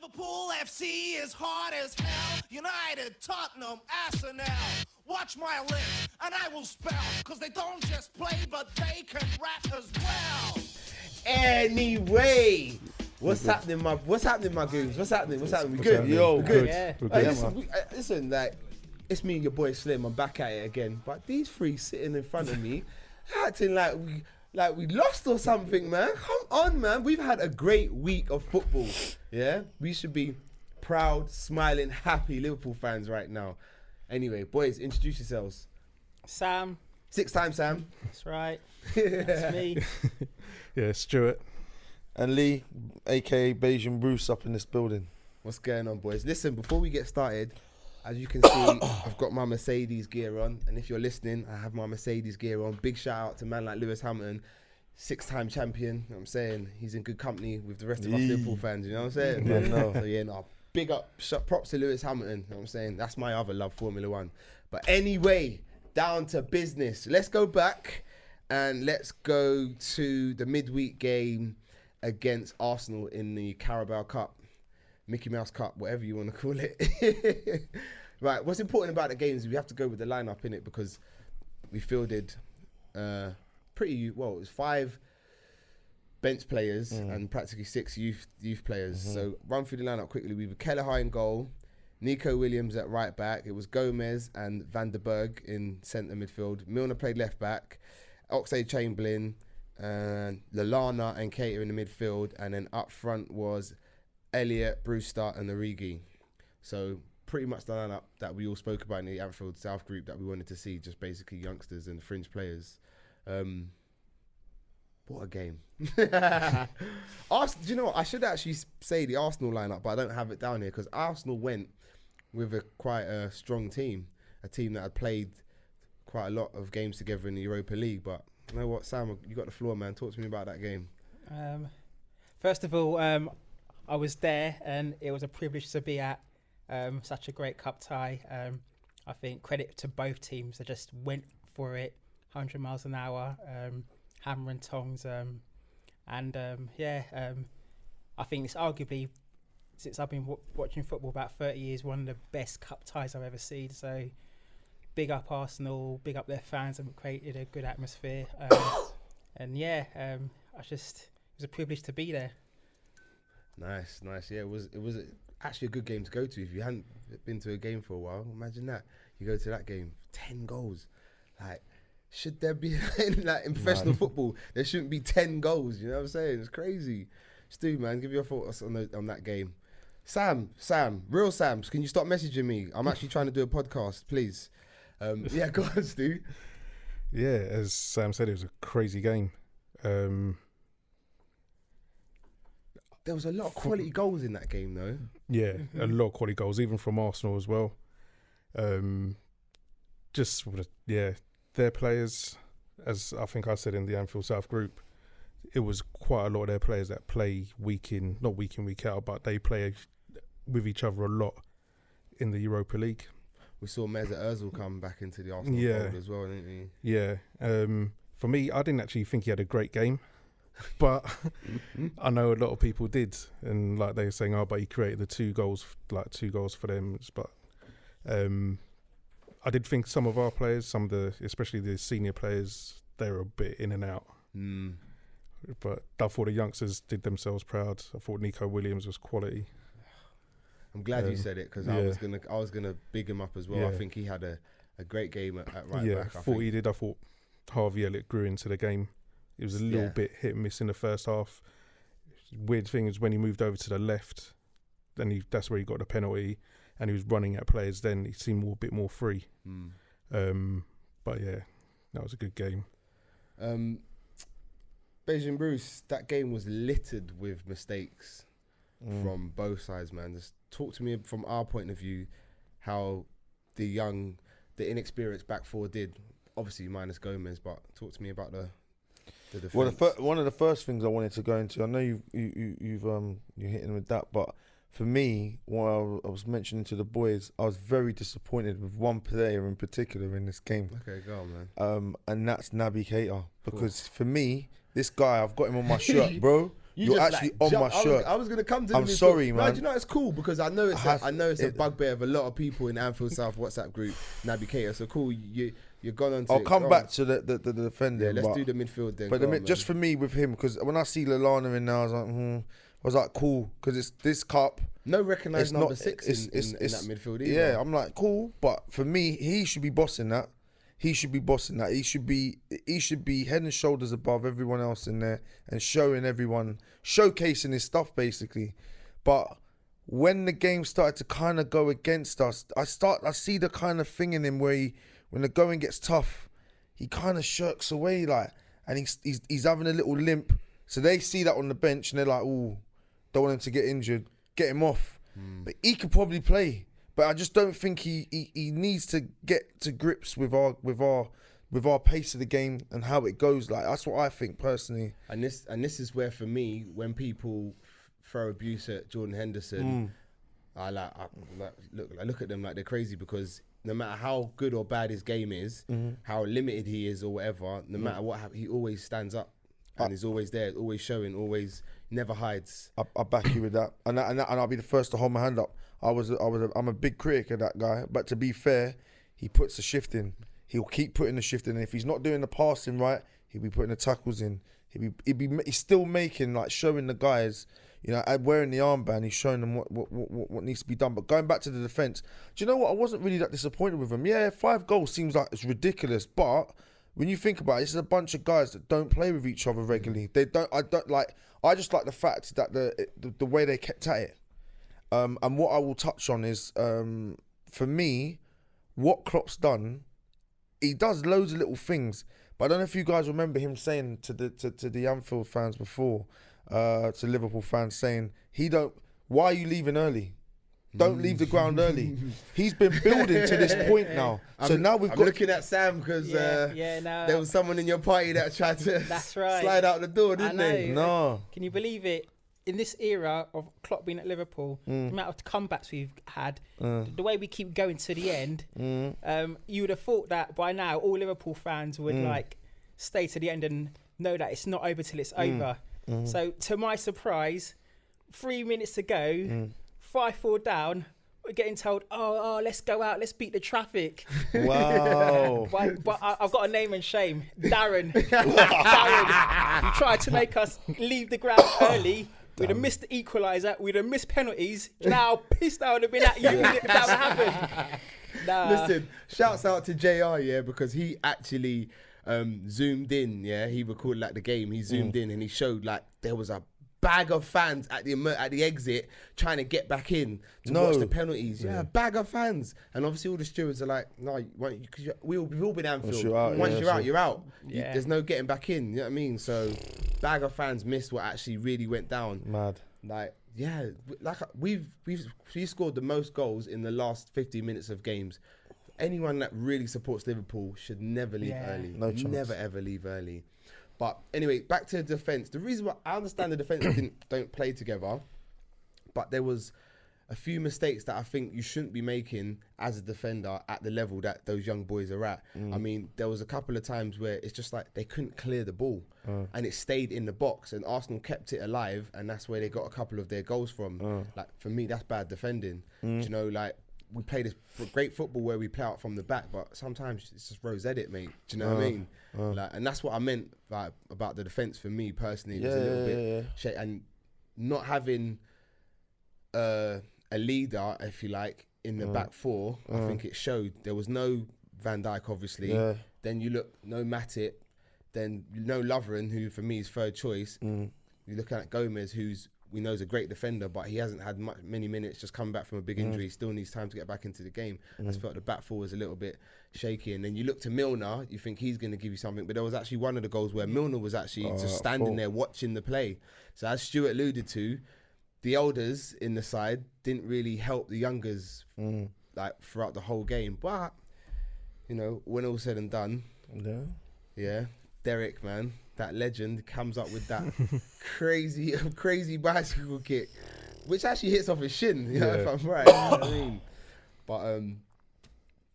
Liverpool FC is hard as hell. United, Tottenham, Arsenal. Watch my list and I will spell. Cause they don't just play, but they can rap as well. Anyway, what's happening, my goons? What's happening? We good? Yo, we good. Yeah. Listen, like, it's me and your boy Slim. I'm back at it again. But these three sitting in front of me, acting like we lost or something, man. Come on, man. We've had a great week of football. Yeah, we should be proud, smiling, happy Liverpool fans right now. Anyway, boys, introduce yourselves. Sam. 6 times, Sam. That's right. That's me. Yeah, Stuart. And Lee, aka Bayesian Bruce, up in this building. What's going on, boys? Listen, before we get started, as you can see, I've got my Mercedes gear on. And if you're listening, I have my Mercedes gear on. Big shout out to man like Lewis Hamilton, 6-time champion. You know what I'm saying? He's in good company with the rest of us Liverpool fans. You know what I'm saying? Yeah, no. So, yeah, no. Big up, props to Lewis Hamilton. You know what I'm saying? That's my other love, Formula One. But anyway, down to business. Let's go back and let's go to the midweek game against Arsenal in the Carabao Cup, Mickey Mouse Cup, whatever you want to call it. Right, what's important about the game is we have to go with the lineup in it because we fielded pretty well. It was 5 bench players and practically 6 youth players. So run through the lineup quickly. We were Kelleher in goal, Nico Williams at right back. It was Gomez and Van der Berg in centre midfield. Milner played left back. Oxlade-Chamberlain, Lallana and Keita in the midfield, and then up front was Elliott, Brewster and Origi. So pretty much the lineup that we all spoke about in the Anfield South group that we wanted to see, just basically youngsters and fringe players. What a game. Do you know what? I should actually say the Arsenal lineup, but I don't have it down here because Arsenal went with quite a strong team, a team that had played quite a lot of games together in the Europa League. But you know what, Sam, you got the floor, man. Talk to me about that game. First of all, I was there and it was a privilege to be at such a great cup tie. I think credit to both teams. They just went for it 100 miles an hour, hammer and tongs. I think it's arguably, since I've been watching football about 30 years, one of the best cup ties I've ever seen. So big up Arsenal, big up their fans, and created a good atmosphere. It was a privilege to be there. Nice. Yeah, it was actually a good game to go to. If you hadn't been to a game for a while, imagine that. You go to that game, 10 goals. Like, should there be, in professional football, there shouldn't be 10 goals, you know what I'm saying? It's crazy. Stu, man, give your thoughts on that game. Sam, real Sam, can you stop messaging me? I'm actually trying to do a podcast, please. Yeah, go on, Stu. Yeah, as Sam said, it was a crazy game. There was a lot of quality goals in that game, though. Yeah, a lot of quality goals, even from Arsenal as well. Their players, as I think I said in the Anfield South group, it was quite a lot of their players that play week in, week out, but they play with each other a lot in the Europa League. We saw Mesut Ozil come back into the Arsenal fold as well, didn't we? Yeah. For me, I didn't actually think he had a great game, but I know a lot of people did, and like they were saying, but he created the 2 goals for them. But I did think some of our players, especially the senior players, they were a bit in and out. But I thought the youngsters did themselves proud. I thought Nico Williams was quality. I'm glad you said it because I was gonna big him up as well. I think he had a great game at right back. I thought he did. I thought Harvey Elliott grew into the game. It was a little bit hit and miss in the first half. Weird thing is when he moved over to the left, that's where he got the penalty, and he was running at players. Then he seemed a bit more free. But yeah, that was a good game. Bayesian Bruce, that game was littered with mistakes from both sides, man. Just talk to me from our point of view how the inexperienced back four did. Obviously minus Gomez, but talk to me about the defense. Well, one of the first things I wanted to go into, I know you're hitting with that, but for me, what I was mentioning to the boys, I was very disappointed with one player in particular in this game. Okay, go on, man. And that's Naby Keita, because for me, this guy, I've got him on my shirt, bro. You're just, actually on my shirt. I was gonna come to. I'm sorry, No, man. do you know it's cool because I know it's a bugbear of a lot of people in Anfield South WhatsApp group navigator. So cool, you're gone on. I'll come back to the defending. Yeah, let's do the midfield then. But just for me with him, because when I see Lallana in there, I was like, cool, because it's this cup. No recognised number 6 in that midfield either. Yeah, I'm like, cool. But for me, he should be bossing that. He should be head and shoulders above everyone else in there and showcasing his stuff basically. But when the game started to kind of go against us, I see the kind of thing in him where when the going gets tough, he kind of shirks away and he's having a little limp. So they see that on the bench and they're like, ooh, don't want him to get injured, get him off. But he could probably play. But I just don't think he needs to get to grips with our pace of the game and how it goes. Like, that's what I think personally. And this is where, for me, when people throw abuse at Jordan Henderson, I look at them like they're crazy, because no matter how good or bad his game is, how limited he is or whatever, no matter what he always stands up and is always there, always showing, always never hides. I back you with that, and I'll be the first to hold my hand up. I'm a big critic of that guy, but to be fair, he puts the shift in. He'll keep putting the shift in. And if he's not doing the passing right, he'll be putting the tackles in. He's still making, like, showing the guys, you know, wearing the armband. He's showing them what needs to be done. But going back to the defence, do you know what? I wasn't really that disappointed with him. Yeah, 5 goals seems like it's ridiculous, but when you think about it, this is a bunch of guys that don't play with each other regularly. I just like the fact that the way they kept at it. And what I will touch on is, for me, what Klopp's done. He does loads of little things, but I don't know if you guys remember him saying to the Anfield fans before, to Liverpool fans, saying why are you leaving early? Don't leave the ground early. He's been building to this point now. So now I'm looking at Sam because there was someone in your party that tried to slide out the door, didn't they? No. Can you believe it? In this era of Klopp being at Liverpool, the amount of comebacks we've had, the way we keep going to the end, you would have thought that by now all Liverpool fans would stay to the end and know that it's not over till it's over. So to my surprise, 3 minutes to go, 5-4 down, we're getting told, oh, let's go out, let's beat the traffic. Wow. but I've got a name and shame. Darren. Darren, you tried to make us leave the ground early. We'd have missed the equaliser. We'd have missed penalties. Now pissed I would have been at you if that would happen. Nah. Listen, shouts out to JR, because he actually zoomed in, he recorded the game. He zoomed in and he showed there was a bag of fans at the exit trying to get back in to watch the penalties. Yeah, a bag of fans. And obviously all the stewards are like, no, because we've all been Anfield. Once you're out, you're out. Yeah. There's no getting back in. You know what I mean? So bag of fans missed what actually really went down. Mad. We've scored the most goals in the last 50 minutes of games. Anyone that really supports Liverpool should never leave early. No chance. Never ever leave early. But anyway, back to the defence. The reason why I understand the defence don't play together, but there was a few mistakes that I think you shouldn't be making as a defender at the level that those young boys are at. I mean, there was a couple of times where it's just like they couldn't clear the ball and it stayed in the box, and Arsenal kept it alive, and that's where they got a couple of their goals from. For me, that's bad defending. Do you know, we play this great football where we play out from the back, but sometimes it's just rose edit, mate. Do you know what I mean? And that's what I meant about the defence for me personally. It was a little bit and not having a leader, if you like, in the back four. I think it showed. There was no Van Dijk, obviously. Then you look, no Matip. Then no Lovren, who for me is third choice. You look at Gomez, we know is a great defender, but he hasn't had many minutes, just coming back from a big injury. He still needs time to get back into the game. I just felt the back four was a little bit shaky. And then you look to Milner, you think he's going to give you something, but there was actually one of the goals where Milner was actually just standing there watching the play. So as Stuart alluded to, the elders in the side didn't really help the youngers throughout the whole game. But, when all said and done, Derek, man, that legend, comes up with that crazy bicycle kick, which actually hits off his shin, if I'm right. You know what I mean? But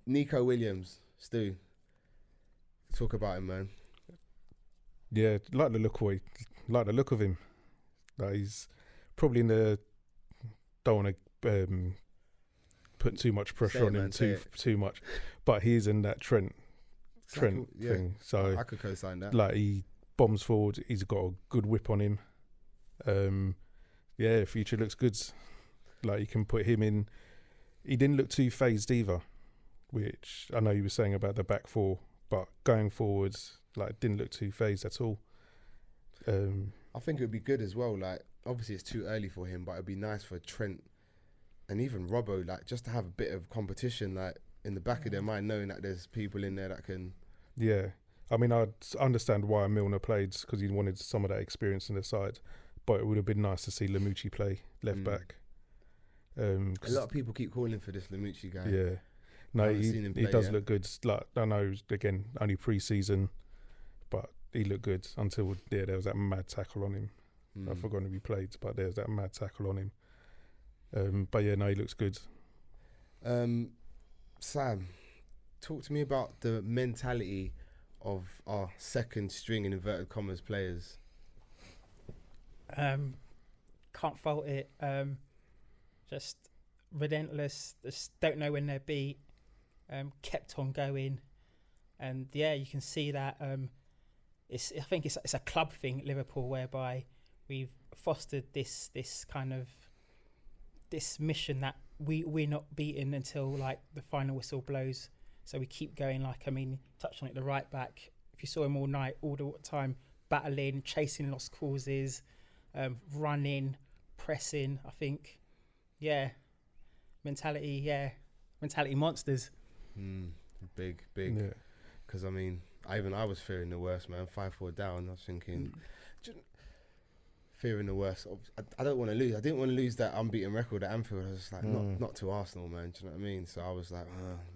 Nico Williams, Stu, talk about him, man. Yeah, like the look of him. Like he's probably in the don't want to put too much pressure on him too much, but he's in that Trent thing. So I could co-sign that. Like he bombs forward. He's got a good whip on him. Future looks good. Like you can put him in. He didn't look too phased either, which I know you were saying about the back four, but going forwards, like didn't look too phased at all. I think it would be good as well. Like obviously it's too early for him, but it'd be nice for Trent and even Robbo, like just to have a bit of competition, like in the back of their mind, knowing that there's people in there that can. Yeah, I mean, I understand why Milner played because he wanted some of that experience in the side, but it would have been nice to see Lamucci play left back. A lot of people keep calling for this Lamucci guy. Yeah, no, he does look good. Like I know, again, only pre-season, but he looked good until there was that mad tackle on him. I've forgotten if he played, but there's that mad tackle on him. But yeah, no, he looks good. Sam, talk to me about the mentality of our second string in inverted commas players. Can't fault it. Just relentless. Just don't know when they're beat. Kept on going, and yeah, you can see that. I think it's a club thing at Liverpool whereby we've fostered this kind of this mission that we're not beaten until like the final whistle blows. So we keep going. Like I mean, touched on it. The right back. If you saw him all night, all the time, battling, chasing lost causes, running, pressing. I think, mentality monsters. Big. Because I mean, I was fearing the worst, man. 5-4 down. I was thinking, fearing the worst. I don't want to lose. I didn't want to lose that unbeaten record at Anfield. I was just like, not to Arsenal, man. Do you know what I mean? So I was like,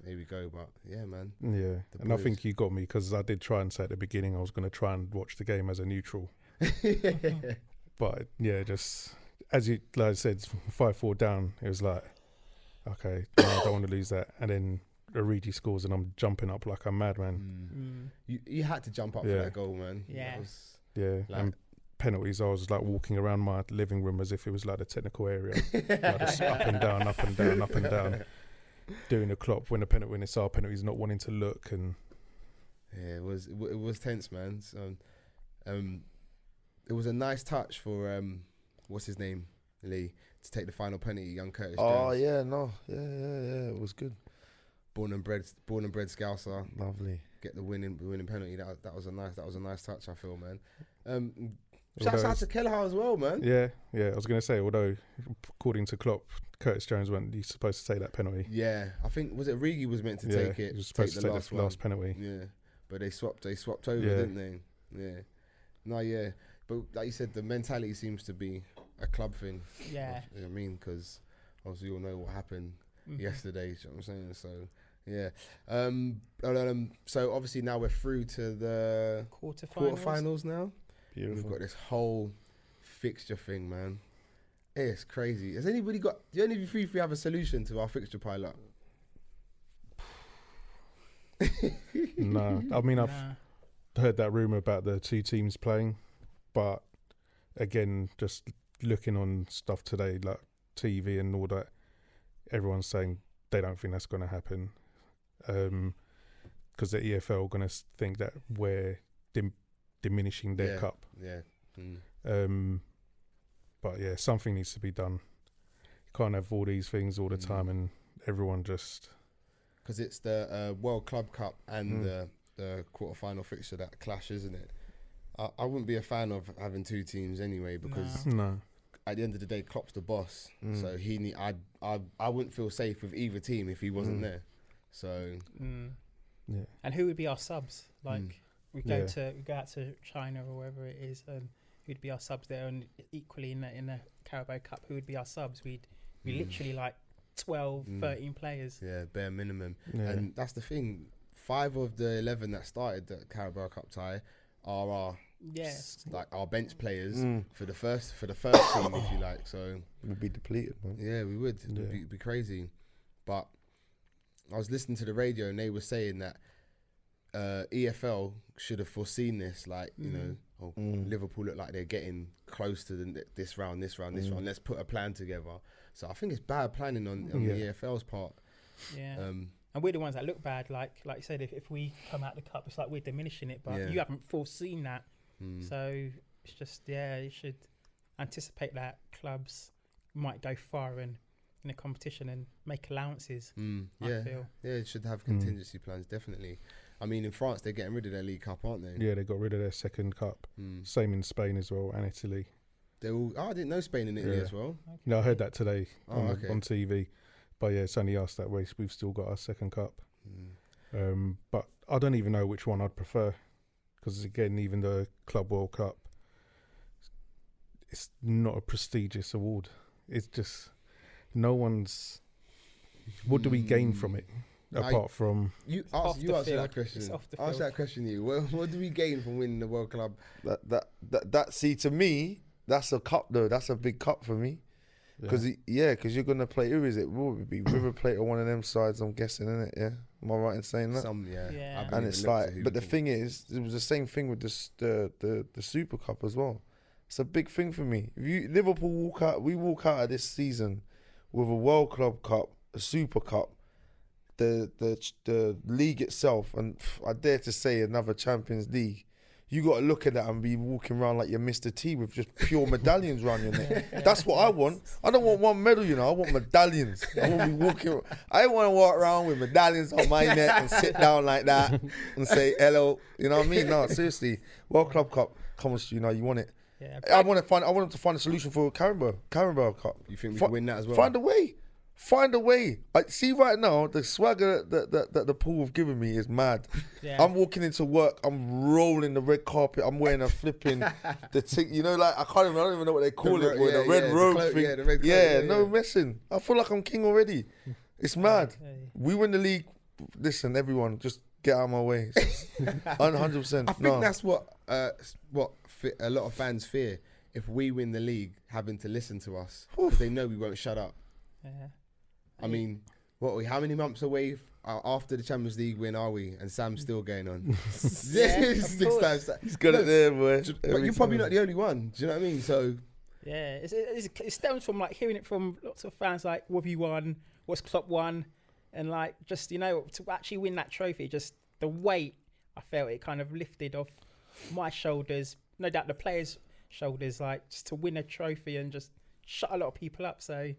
here we go. But yeah, man. Yeah, and I think you got me because I did try and say at the beginning I was going to try and watch the game as a neutral. But yeah, just as you like I said, 5-4 down. It was like, okay, no, I don't want to lose that. And then Origi scores and I'm jumping up like a madman. You had to jump up for that goal, man. Yeah. And penalties, I was like walking around my living room as if it was like the technical area. Like just up and down, doing a Klopp when it's our penalties, not wanting to look. And yeah, it was tense, man. So it was a nice touch for what's his name, Lee, to take the final penalty, young Curtis Jones. Yeah, it was good. Born and bred Scouser. Lovely. Get the winning penalty. That was a nice touch, I feel, man. Shouts out to Kelleher as well, man. Yeah. I was going to say, although according to Klopp, Curtis Jones wasn't supposed to take that penalty. Yeah, I think was it Origi was meant to take it. He was supposed to take the last penalty. Yeah, but they swapped over, didn't they? Yeah. No, yeah. But like you said, the mentality seems to be a club thing. Yeah. You know what I mean? Because obviously we all know what happened yesterday. You know what I'm saying? So, yeah. So obviously now we're through to the quarterfinals now. Beautiful. We've got this whole fixture thing, man. It's crazy. Has anybody got... Do any of you three have a solution to our fixture pilot? No. I mean, I've heard that rumour about the two teams playing, but again, just looking on stuff today, like TV and all that, everyone's saying they don't think that's going to happen because the EFL are going to think that we're diminishing their cup. Yeah. But yeah, something needs to be done. You can't have all these things all the time and everyone just... Because it's the World Club Cup and the quarter-final fixture that clash, isn't it? I wouldn't be a fan of having two teams anyway because at the end of the day, Klopp's the boss. So I wouldn't feel safe with either team if he wasn't there. So... Yeah. And who would be our subs? Like... We go out to China or wherever it is, and who'd be our subs there? And equally in the Carabao Cup, who would be our subs? We'd literally like 12, 13 players. Yeah, bare minimum. Yeah. And that's the thing. 5 of the 11 that started the Carabao Cup tie are our bench players for the first team, if you like. So we'd be depleted, man. Yeah, we would. It'd be crazy. But I was listening to the radio and they were saying that EFL should have foreseen this. Like, you know, Liverpool look like they're getting close to this round. Let's put a plan together. So I think it's bad planning on the EFL's part. Yeah. And we're the ones that look bad. Like you said, if we come out the cup, it's like we're diminishing it. But you haven't foreseen that. So it's just, you should anticipate that clubs might go far in the competition and make allowances. I feel. Yeah, it should have contingency plans, definitely. I mean, in France, they're getting rid of their League Cup, aren't they? Yeah, they got rid of their second cup. Same in Spain as well, and Italy. They all. I didn't know Spain and Italy as well. Okay. No, I heard that today on TV. But yeah, it's only us that way. We've still got our second cup. But I don't even know which one I'd prefer, because again, even the Club World Cup, it's not a prestigious award. It's just no one's. What do we gain from it apart from you answer that question? Answer that question. What do we gain from winning the World Club? That see, to me, that's a cup though. That's a big cup for me. Because you're gonna play. Who is it? Will it be River Plate or one of them sides? I'm guessing, innit? Yeah, am I right in saying that? And it's like, but the thing is, it was the same thing with the Super Cup as well. It's a big thing for me. If Liverpool we walk out of this season with a World Club Cup, a Super Cup, the league itself, and I dare to say another Champions League. You got to look at that and be walking around like you're Mr. T with just pure medallions around your neck. That's what I want. I don't want one medal, I want medallions. I want to be walking. I don't want to walk around with medallions on my neck and sit down like that and say hello. You know what I mean? No, seriously. World Club Cup comes to you, you want it. Yeah, I want to find a solution for Carabao Cup. You think we can win that as well? Find a way. I see right now the swagger that the pool have given me is mad. Yeah. I'm walking into work. I'm rolling the red carpet. I'm wearing a flipping like I don't even know what they call it. The red robe thing. No messing. I feel like I'm king already. It's mad. We win the league. Listen, everyone, just get out of my way. 100%. I think that's what a lot of fans fear. If we win the league, having to listen to us because they know we won't shut up. Yeah. I mean, how many months away after the Champions League win are we? And Sam's still going on. Six times. He's got it there, boy. But you're probably not the only one. Do you know what I mean? So yeah, it stems from like hearing it from lots of fans. Like, what have you won? What's Klopp won? And like, just to actually win that trophy, just the weight I felt it kind of lifted off my shoulders. No doubt the players' shoulders. Like, just to win a trophy and just shut a lot of people up. So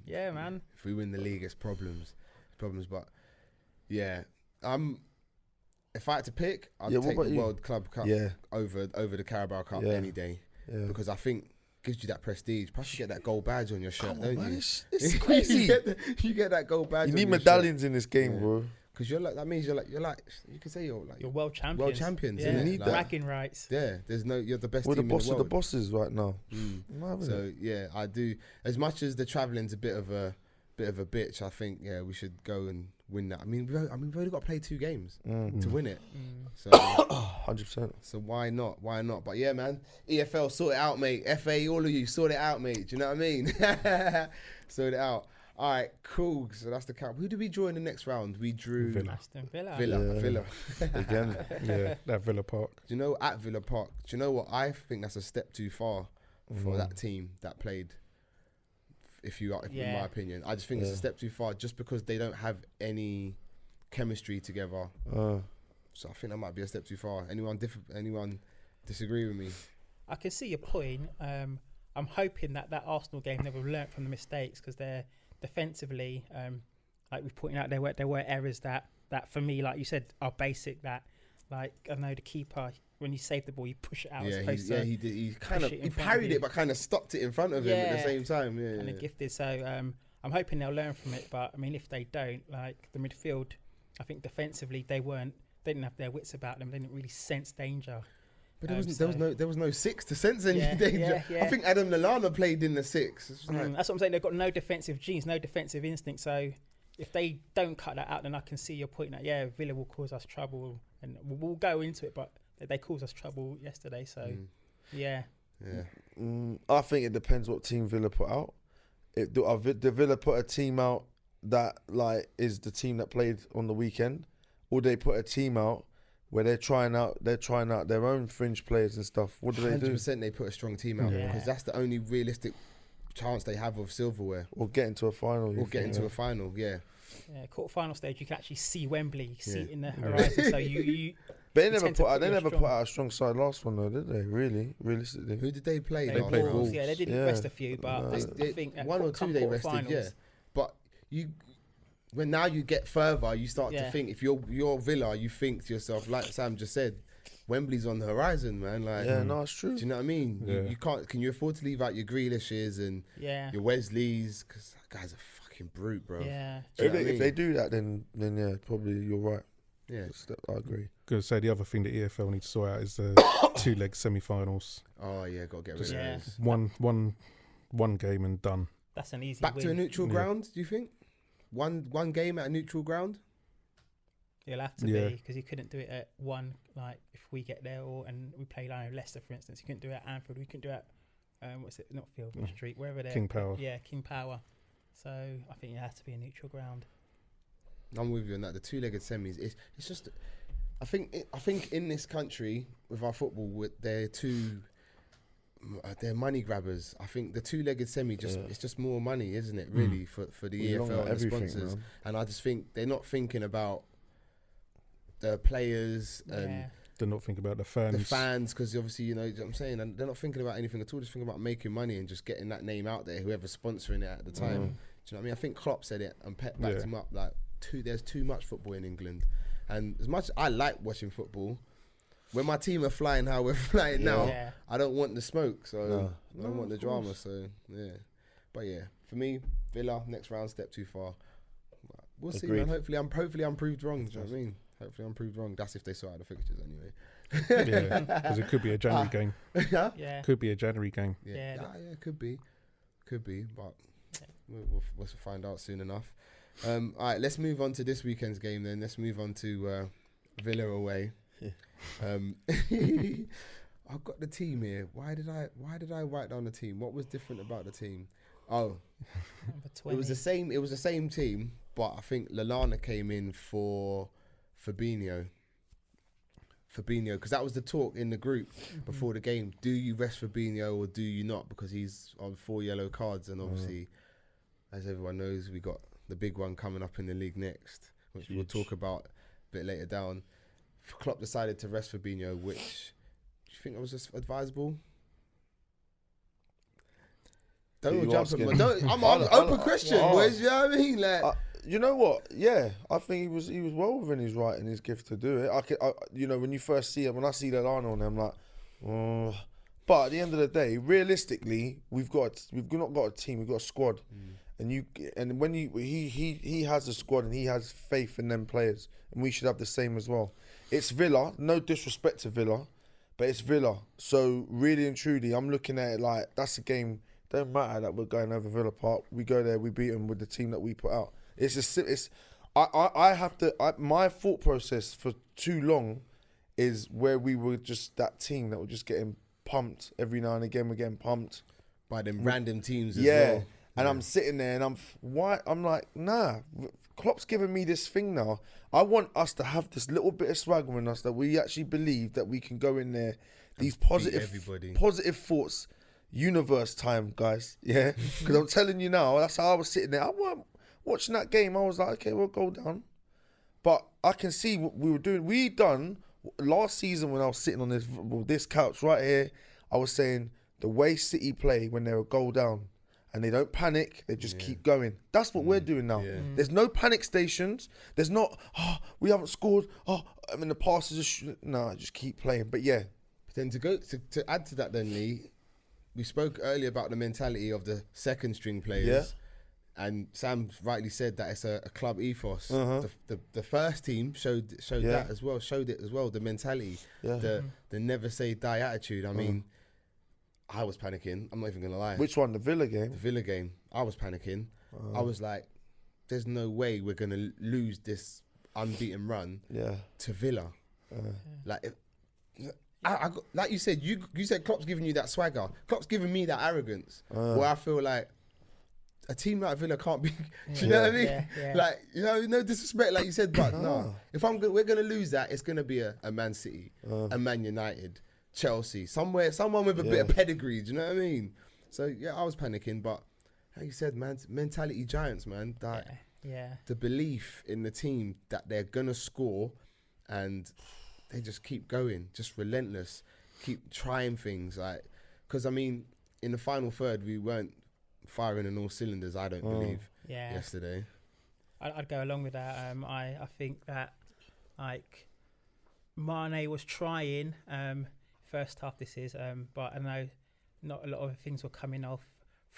yeah, man. If we win the league, it's problems. But yeah, if I had to pick, I'd take the World Club Cup over the Carabao Cup any day because I think it gives you that prestige. Plus, you get that gold badge on your shirt, don't you? It's crazy. you get that gold badge. You need medallions in this game, bro. Because that means you're like you can say you're world champions. World champions. Yeah, you need bragging rights. Yeah, you're the best We're team the boss in the world. of the bosses right now. So yeah, I do. As much as the travelling's a bit of a bitch, I think we should go and win that. I mean, we've only got to play 2 games to win it. So 100%. So why not? But yeah, man, EFL, sort it out, mate. FA, all of you, sort it out, mate. Do you know what I mean? Sort it out. All right, cool. So that's the count. Who did we draw in the next round? We drew Aston Villa. Villa. Again. Yeah, at Villa Park. Do you know, at Villa Park, do you know what? I think that's a step too far for that team that played, in my opinion. I just think it's a step too far just because they don't have any chemistry together. So I think that might be a step too far. Anyone disagree with me? I can see your point. I'm hoping that Arsenal game they've learnt from the mistakes because they're defensively, like we've pointed out, there were errors that for me, like you said, are basic. That, like, I know the keeper, when you save the ball, you push it out. He did. He parried it, but kind of stopped it in front of him at the same time. Yeah, kind of gifted. So I'm hoping they'll learn from it. But I mean, if they don't, like the midfield, I think defensively they didn't have their wits about them. They didn't really sense danger. But there was no 6 to sense any danger. I think Adam Lallana played in the 6. That's what I'm saying. They've got no defensive genes, no defensive instinct. So if they don't cut that out, then I can see your point that Villa will cause us trouble, and we'll go into it. But they caused us trouble yesterday. So I think it depends what team Villa put out. Did Villa put a team out that like is the team that played on the weekend, or they put a team out where they're trying out their own fringe players and stuff. What do they do? 100% they put a strong team out Yeah. because that's the only realistic chance they have of silverware. Or get into a final. Or get into a final, yeah. Yeah, quarter-final stage, you can actually see Wembley, see it in the Yeah. horizon. So you But they You never tend to put out. They put never your put out a strong side last one though, did they? Really, realistically. Who did they play? they last played round? Wolves. Yeah, they did Yeah. rest a few, but I They- think at one or two they rested, yeah. quarterfinals- But when now you get further, you start to Yeah. think, if you're Villa, you think to yourself, like Sam just said, Wembley's on the horizon, man. Like, Yeah, no, it's true. do you know what I mean? Yeah. You can't. Can you afford to leave out your Grealishes and Yeah, your Wesleys? Because that guy's a fucking brute, bro. yeah. Do you If know what I they mean? do that, then yeah, probably you're right. Yeah. I agree. Gonna say the other thing the EFL needs to sort out is the two-leg semi-finals. Oh yeah, got to get rid Just of Yeah. those. One game and done. That's an easy Back win. to a neutral Yeah. ground. Do you think one game at a neutral ground? It'll have to Yeah. be because you couldn't do it at one. Like if we get there, and we play like Leicester, for instance, you couldn't do it at Anfield. We couldn't do it at what's it? Not Field Street, wherever they're. King Power. Yeah, King Power. So I think it has to be a neutral ground. I'm with you on that. The two-legged semis. It's just. I think in this country with our football, they're money grabbers. I think the two-legged semi it's just more money, isn't it? Really for the We long EFL out and the everything, sponsors. man. And I just think they're not thinking about the players and Yeah, They're not thinking about the the fans. fans, because obviously you know what I'm saying, and they're not thinking about anything at all. Just thinking about making money and just getting that name out there. Whoever's sponsoring it at the time. Do you know what I mean? I think Klopp said it and Pep backed Yeah. him up. Like there's too much football in England, and as much as I like watching football, when my team are flying how we're flying now, Yeah. I don't want the smoke, so No. I don't want the drama. So yeah, but yeah, for me, Villa next round, step too far. We'll see, Agreed. man. Hopefully I'm proved wrong. Do you know what I mean? Hopefully I'm proved wrong. That's if they sort out the fixtures anyway. Yeah, because it could be a January game. yeah, Yeah. Could be a January game. Yeah, yeah, could be, but Yeah. we'll find out soon enough. All right, let's move on to this weekend's game then. Let's move on to Villa away. I've got the team here. Why did I write down the team? What was different about the team? Oh, Number 20. it was the same team, but I think Lallana came in for Fabinho, because that was the talk in the group before the game. Do you rest Fabinho or do you not? Because he's on 4 yellow cards, and obviously, as everyone knows, we got the big one coming up in the league next, which we'll talk about a bit later down. Klopp decided to rest Fabinho, which do you think that was just advisable? Don't You jump asking? at me. I'm I- open question, I- boys. You know what I mean? Like, You know what? Yeah, I think he was well within his right and his gift to do it. When you first see him, when I see Lallana on him, I'm like, oh. But at the end of the day, realistically, we've not got a team, we've got a squad, and when he has a squad and he has faith in them players, and we should have the same as well. It's Villa, no disrespect to Villa, but it's Villa. So really and truly, I'm looking at it like that's a game. Don't matter that we're going over Villa Park. We go there, we beat them with the team that we put out. My thought process for too long is where we were just that team that were just getting pumped every now and again. We're getting pumped by them random teams as yeah. well. And I'm sitting there and I'm like, nah, Klopp's giving me this thing now. I want us to have this little bit of swagger in us that we actually believe that we can go in there. These positive thoughts, universe time, guys. Yeah. Because I'm telling you now, that's how I was sitting there. I wasn't watching that game. I was like, okay, we'll go down. But I can see what we were doing. We done last season when I was sitting on this couch right here. I was saying the way City play when they're a goal down and they don't panic, they just keep going. That's what we're doing now. Yeah. There's no panic stations. There's not, we haven't scored. The passes are just keep playing. But yeah. But then to add to that, then Lee, we spoke earlier about the mentality of the second string players. Yeah. And Sam rightly said that it's a club ethos. Uh-huh. The first team showed that as well. Showed it as well. The mentality, the never say die attitude. I mean, I was panicking. I'm not even gonna lie. Which one? The Villa game? The Villa game. I was panicking. I was like, "There's no way we're gonna lose this unbeaten run to Villa." Like, like you said, you said Klopp's giving you that swagger. Klopp's giving me that arrogance. Where I feel like a team like Villa can't be. Do you know what I mean? Yeah. Like, you know, no disrespect, like you said, but no. If we're gonna lose that, it's gonna be a Man City, a Man United, Chelsea, someone with a bit of pedigree. Do you know what I mean? So yeah, I was panicking, but like you said, man, mentality giants, man. Like, the belief in the team that they're gonna score, and they just keep going, just relentless, keep trying things. Like, because I mean, in the final third, we weren't firing on all cylinders. I don't believe yesterday. I'd go along with that. I think that like Mane was trying first half. This is, but I know not a lot of things were coming off.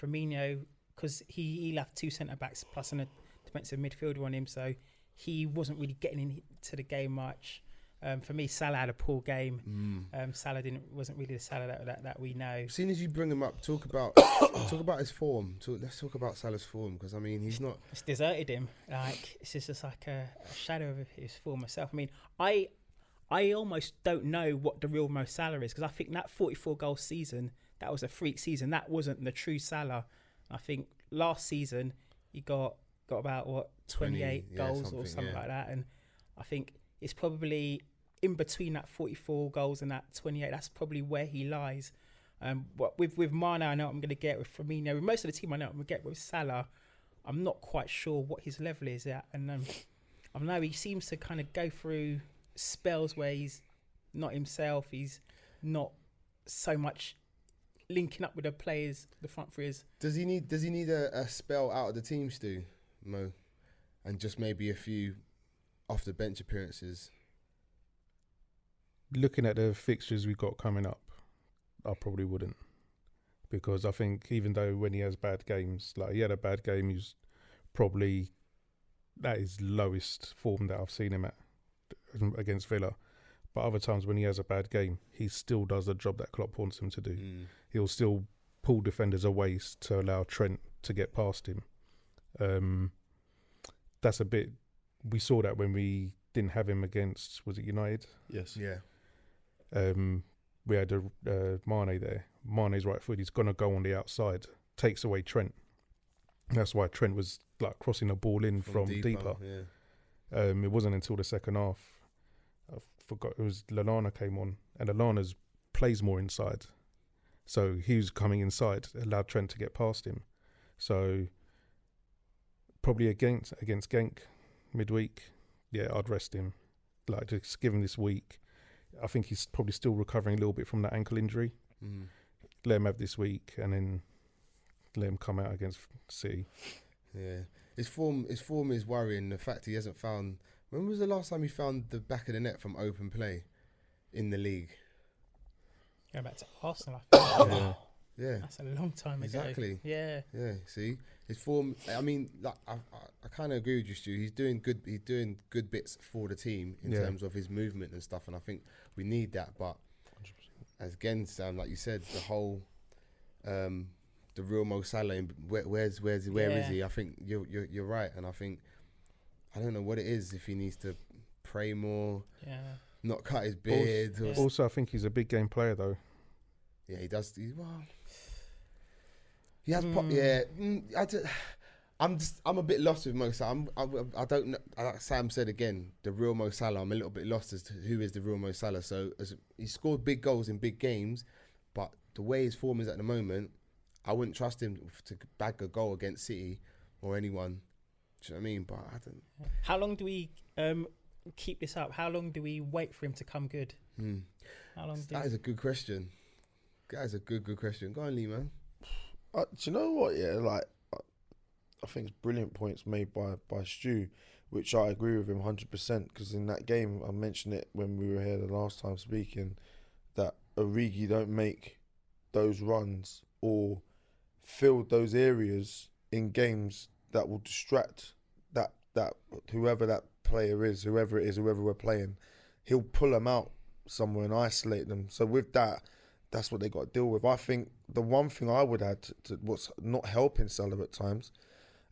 Firmino, because he left 2 centre backs plus a defensive midfielder on him, so he wasn't really getting into the game much. For me, Salah had a poor game. Salah wasn't really the Salah that we know. As soon as you bring him up, talk about his form. Let's talk about Salah's form, because I mean, he's not. It's deserted him. Like, it's just like a shadow of his former self. I mean, I almost don't know what the real Mo Salah is, because I think that 44 goal season, that was a freak season. That wasn't the true Salah. I think last season he got about 28 goals or something like that, and I think it's probably in between that 44 goals and that 28. That's probably where he lies. But with Mane, I know what I'm going to get. With Firmino, with most of the team, I know what I'm going to get. With Salah, I'm not quite sure what his level is at, and I know he seems to kind of go through spells where he's not himself. He's not so much linking up with the players, the front threes. Does he need a spell out of the team, Stu, Mo, and just maybe a few off the bench appearances? Looking at the fixtures we've got coming up, I probably wouldn't, because I think even though when he has bad games, like he had a bad game, he's probably that is lowest form that I've seen him at against Villa. But other times when he has a bad game, he still does the job that Klopp wants him to do. He'll still pull defenders away to allow Trent to get past him. That's a bit. We saw that when we didn't have him against, was it United? Yes. Yeah. We had Mane there. Mane's right foot. He's gonna go on the outside. Takes away Trent. That's why Trent was like crossing the ball in from deeper. Yeah. It wasn't until the second half. I forgot it was Lallana came on, and Lallana plays more inside, so he was coming inside, allowed Trent to get past him. So probably against Genk midweek, I'd rest him. Like, just give him this week. I think he's probably still recovering a little bit from that ankle injury. Let him have this week, and then let him come out against City. Yeah, his form is worrying. The fact he hasn't found. When was the last time he found the back of the net from open play in the league? Going back to Arsenal, I think. Yeah, that's a long time ago. Exactly. Yeah. See, his form. I mean, like, I kind of agree with you, Stu. He's doing good. He's doing good bits for the team in terms of his movement and stuff. And I think we need that. But 100%. As again, Sam, like you said, the whole, the real Mo Salah. Where is he? I think you're right. And I think I don't know what it is. If he needs to pray more. Yeah. Not cut his beard. Also, I think he's a big game player though. Yeah, he does. He has. I'm a bit lost with Mo Salah. I don't know. Like Sam said again, the real Mo Salah. I'm a little bit lost as to who is the real Mo Salah. So he scored big goals in big games, but the way his form is at the moment, I wouldn't trust him to bag a goal against City or anyone. Do you know what I mean? But I don't. How long do we keep this up? How long do we wait for him to come good? How long? That is a good question. That is a good question. Go on, Lee, man. Do you know what? Yeah, like I think it's brilliant points made by Stu, which I agree with him 100%. Because in that game, I mentioned it when we were here the last time speaking, that Origi don't make those runs or fill those areas in games that will distract that whoever that player is, whoever it is, whoever we're playing, he'll pull them out somewhere and isolate them. So with that, that's what they got to deal with. I think the one thing I would add to what's not helping Salah at times,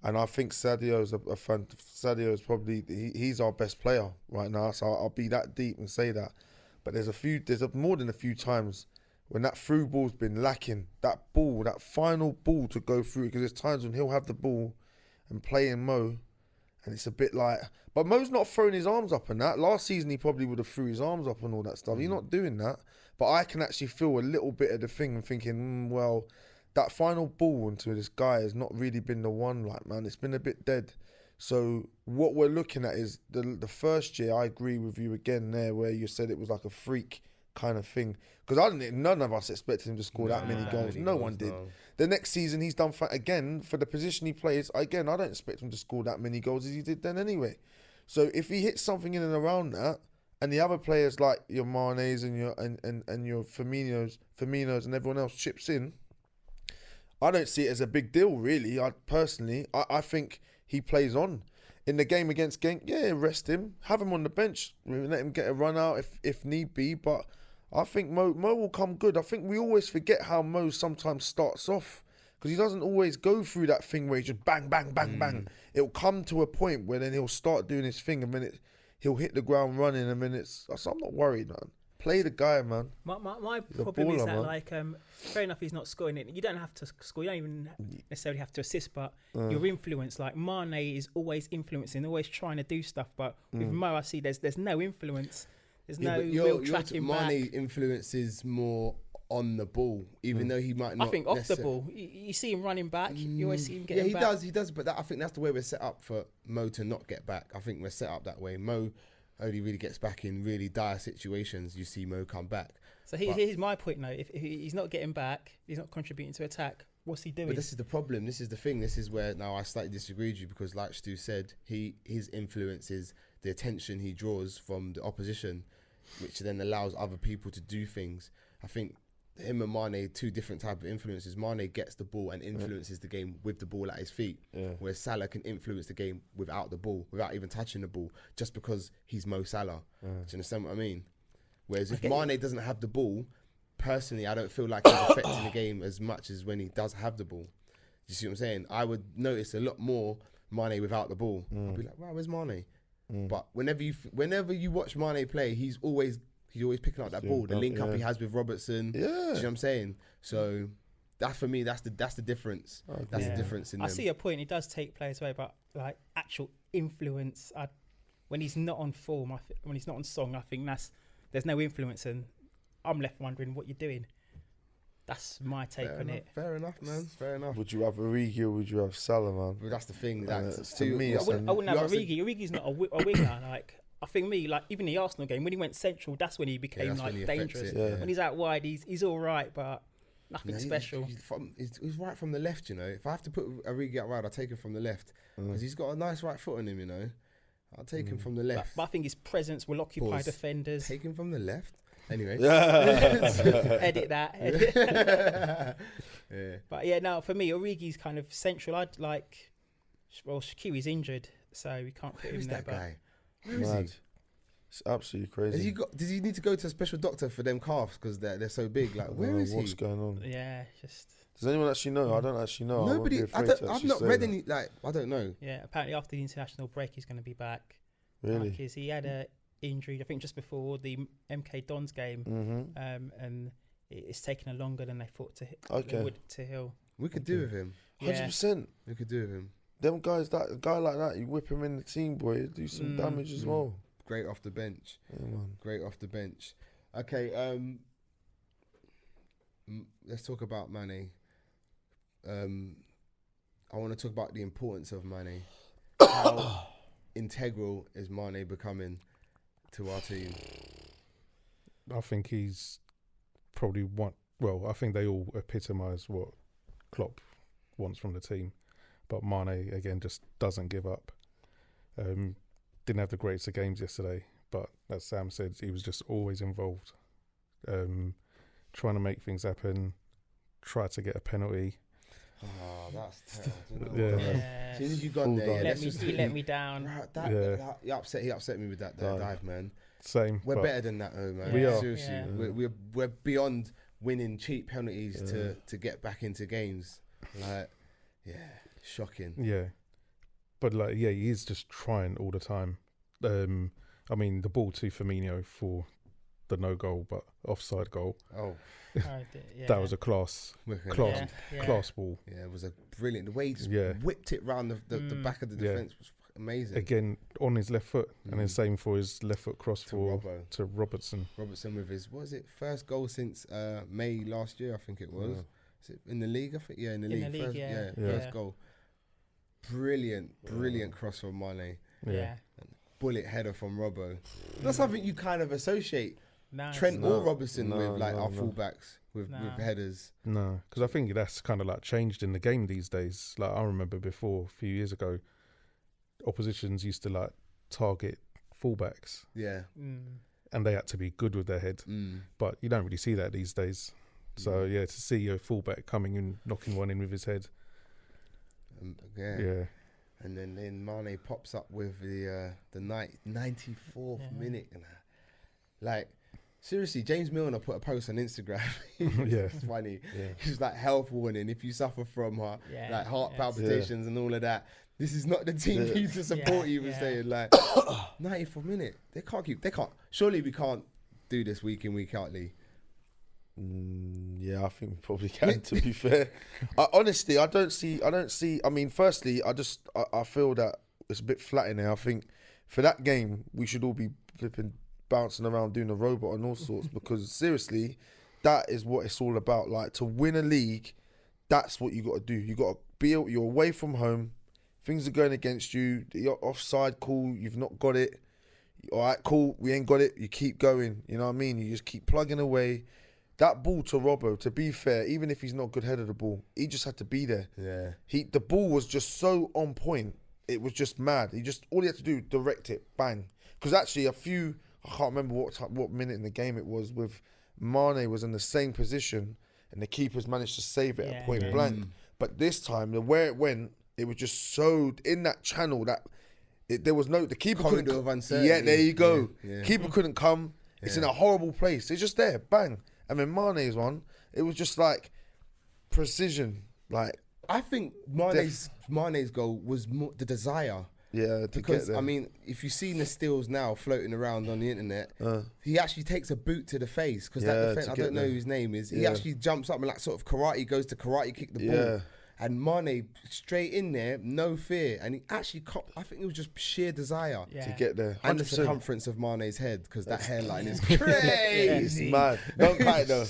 and I think Sadio's a fan. Sadio's probably he's our best player right now. So I'll be that deep and say that. But there's more than a few times when that through ball's been lacking, that final ball to go through, because there's times when he'll have the ball and play in Mo, and it's a bit like, but Mo's not throwing his arms up and that. Last season he probably would have threw his arms up and all that stuff. He's not doing that, but I can actually feel a little bit of the thing and thinking, well, that final ball into this guy has not really been the one, like, man, it's been a bit dead. So what we're looking at is the first year, I agree with you again there, where you said it was like a freak kind of thing. Because none of us expected him to score that many goals. No one did. No. The next season, he's done again for the position he plays. Again, I don't expect him to score that many goals as he did then anyway. So if he hits something in and around that, and the other players like your Manes and your Firminos and everyone else chips in, I don't see it as a big deal really. I think he plays on. In the game against Genk, yeah, rest him, have him on the bench, let him get a run out if need be. But I think Mo will come good. I think we always forget how Mo sometimes starts off, because he doesn't always go through that thing where he just bang, bang, bang, bang. It'll come to a point where then he'll start doing his thing, and then he'll hit the ground running, and then so I'm not worried, man. Play the guy, man. My He's a problem is baller, that, man. like, fair enough, he's not scoring it. You don't have to score. You don't even necessarily have to assist, but your influence, like Mane is always influencing, always trying to do stuff. But with Mo, I see there's no influence. There's no real tracking back. Mane influences more on the ball, even though he might not. I think off the ball, you see him running back. You always see him getting back. Yeah, he does. But I think that's the way we're set up for Mo to not get back. I think we're set up that way. Mo only really gets back in really dire situations. You see Mo come back. So here's my point now. If he's not getting back, he's not contributing to attack, what's he doing? But this is the problem. This is the thing. This is where now I slightly disagree with you, because like Stu said, his influence is the attention he draws from the opposition, which then allows other people to do things. I think him and Mane, two different type of influences. Mane gets the ball and influences the game with the ball at his feet, whereas Salah can influence the game without the ball, without even touching the ball, just because he's Mo Salah. Do you understand what I mean? Whereas if Mane doesn't have the ball, personally, I don't feel like he's affecting the game as much as when he does have the ball. Do you see what I'm saying? I would notice a lot more Mane without the ball. I'd be like, wow, where's Mane? But whenever you watch Mane play, he's always picking up that ball. The link up he has with Robertson. Yeah. Do you know what I'm saying? So that for me, that's the difference. That's the difference in them. I see your point. It does take players away, but like actual influence, when he's not on form, when he's not on song, I think there's no influence, and I'm left wondering what you're doing. That's my take on it. Fair enough, man. Fair enough. Would you have Origi or would you have Salah, man? But that's the thing. To me, I wouldn't have Origi. Origi's not a winger. Like, I think even the Arsenal game, when he went central, that's when he became dangerous. When he's out wide, he's all right, but nothing special. He's right from the left, you know. If I have to put Origi out wide, I'll take him from the left, because he's got a nice right foot on him, you know. I'll take him from the left. But I think his presence will occupy defenders. Take him from the left. Anyway. Edit that. Yeah. But yeah, no, for me, Origi's kind of central. Shaqiri's injured, so we can't put him there. That guy? Where Mad. is he? It's absolutely crazy. Does he need to go to a special doctor for them calves because they're so big? Like, where is he? What's going on? Yeah, just. Does anyone actually know? I don't actually know. Nobody. I've not read any. Like, I don't know. Yeah, apparently after the international break, he's going to be back. Really? Because he had a injury, I think, just before the MK Dons game, and it's taken longer than they thought to heal. We could do with him. 100%. We could do with him. Them guys, a guy like that, you whip him in the team, boy, he'll do some damage as well. Great off the bench. Yeah, man. Great off the bench. Okay, let's talk about Mane. I want to talk about the importance of Mane. How integral is Mane becoming to our team? I think he's probably one. Well, I think they all epitomise what Klopp wants from the team. But Mane, again, just doesn't give up. Didn't have the greatest of games yesterday, but as Sam said, he was just always involved. Trying to make things happen, try to get a penalty. Oh, that's terrible. Yeah. As soon as you got there, he let me down. He upset me with that dive, man. Same. We're better than that, though, man. We are. Seriously, we're beyond winning cheap penalties to get back into games. Like, shocking. Yeah, but he is just trying all the time. I mean, the ball to Firmino for the no goal, but offside goal. Oh, That was a class wicked. class ball. Yeah, it was a brilliant. The way he just Yeah. whipped it round the back of the Yeah. defence was amazing. Again, on his left foot, and then same for his left foot cross To Robbo. to Robertson. Robertson with his, what was it, first goal since May last year, I think it was. Yeah. Is it in the league? I think, yeah, in the In league. the league, First, yeah. first Yeah. goal. Brilliant cross from Mane. Yeah. Bullet header from Robbo. Not something you kind of associate Nice. Trent No. or Robertson No, with, like no, our no. fullbacks with headers. No, because I think that's kind of like changed in the game these days. Like I remember before, a few years ago, oppositions used to like target fullbacks, Yeah. and they had to be good with their head. But you don't really see that these days. So yeah, to see your fullback coming and knocking one in with his head. Yeah. And then Mane pops up with the 94th minute. And like, seriously, James Milner put a post on Instagram. Yeah. It's funny. Yeah. He's like, health warning, if you suffer from like heart palpitations and all of that, this is not the team for you to support you. Was saying like 94th minute. They can't. Surely we can't do this week in, week out, Lee. Yeah, I think we probably can. To be fair, honestly, I don't see. I mean, firstly, I feel that it's a bit flat in there. I think for that game, we should all be flipping, bouncing around doing a robot and all sorts. Because seriously, that is what it's all about. Like, to win a league, that's what you got to do. You got to you're away from home. Things are going against you. You're offside, cool. You've not got it. All right, cool. We ain't got it. You keep going. You know what I mean? You just keep plugging away. That ball to Robbo, to be fair, even if he's not good head of the ball, he just had to be there. Yeah. The ball was just so on point. It was just mad. All he had to do, direct it, bang. Because actually I can't remember what minute in the game it was, with Mane was in the same position and the keepers managed to save it at point blank. But this time, where it went, it was just so in that channel that there was the keeper Corridor couldn't. of uncertainty. Yeah, there you go. Yeah. Keeper couldn't come. It's in a horrible place. It's just there, bang. And then Mane's one, it was just like precision. Like, I think Mane's goal was more the desire. Yeah, because I mean, if you've seen the stills now floating around on the internet, he actually takes a boot to the face because that defense, I don't know who his name is. He actually jumps up and like sort of goes to karate kick the ball. And Mane straight in there, no fear, and he actually, I think it was just sheer desire to get there. 100%. And the circumference of Mane's head, because that hairline is crazy. It's mad. Don't cut it though.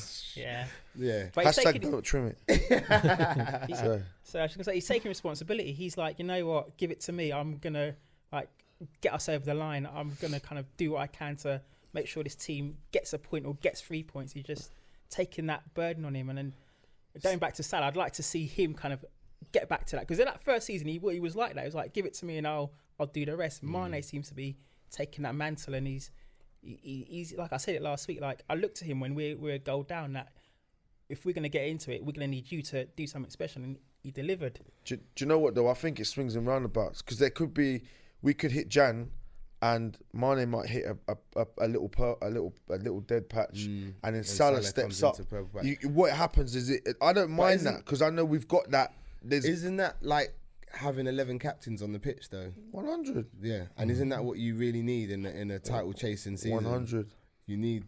Yeah. But hashtag don't trim it. So I was gonna say he's taking responsibility. He's like, you know what, give it to me. I'm gonna like get us over the line. I'm gonna kind of do what I can to make sure this team gets a point or gets 3 points. He's just taking that burden on him, and then. Going back to Salah, I'd like to see him kind of get back to that, because in that first season he was like that. He was like, give it to me and I'll do the rest. Mane seems to be taking that mantle, and he's like I said it last week. Like, I looked at him when we're a goal down, that if we're going to get into it, we're going to need you to do something special, and he delivered. Do you know what though? I think it swings and roundabouts, because we could hit Jan, and Mane might hit a little dead patch, and then Salah steps up. What happens is I don't mind that, because I know we've got that. Isn't that like having 11 captains on the pitch though? 100. Yeah, and isn't that what you really need in a title chasing season? 100. You need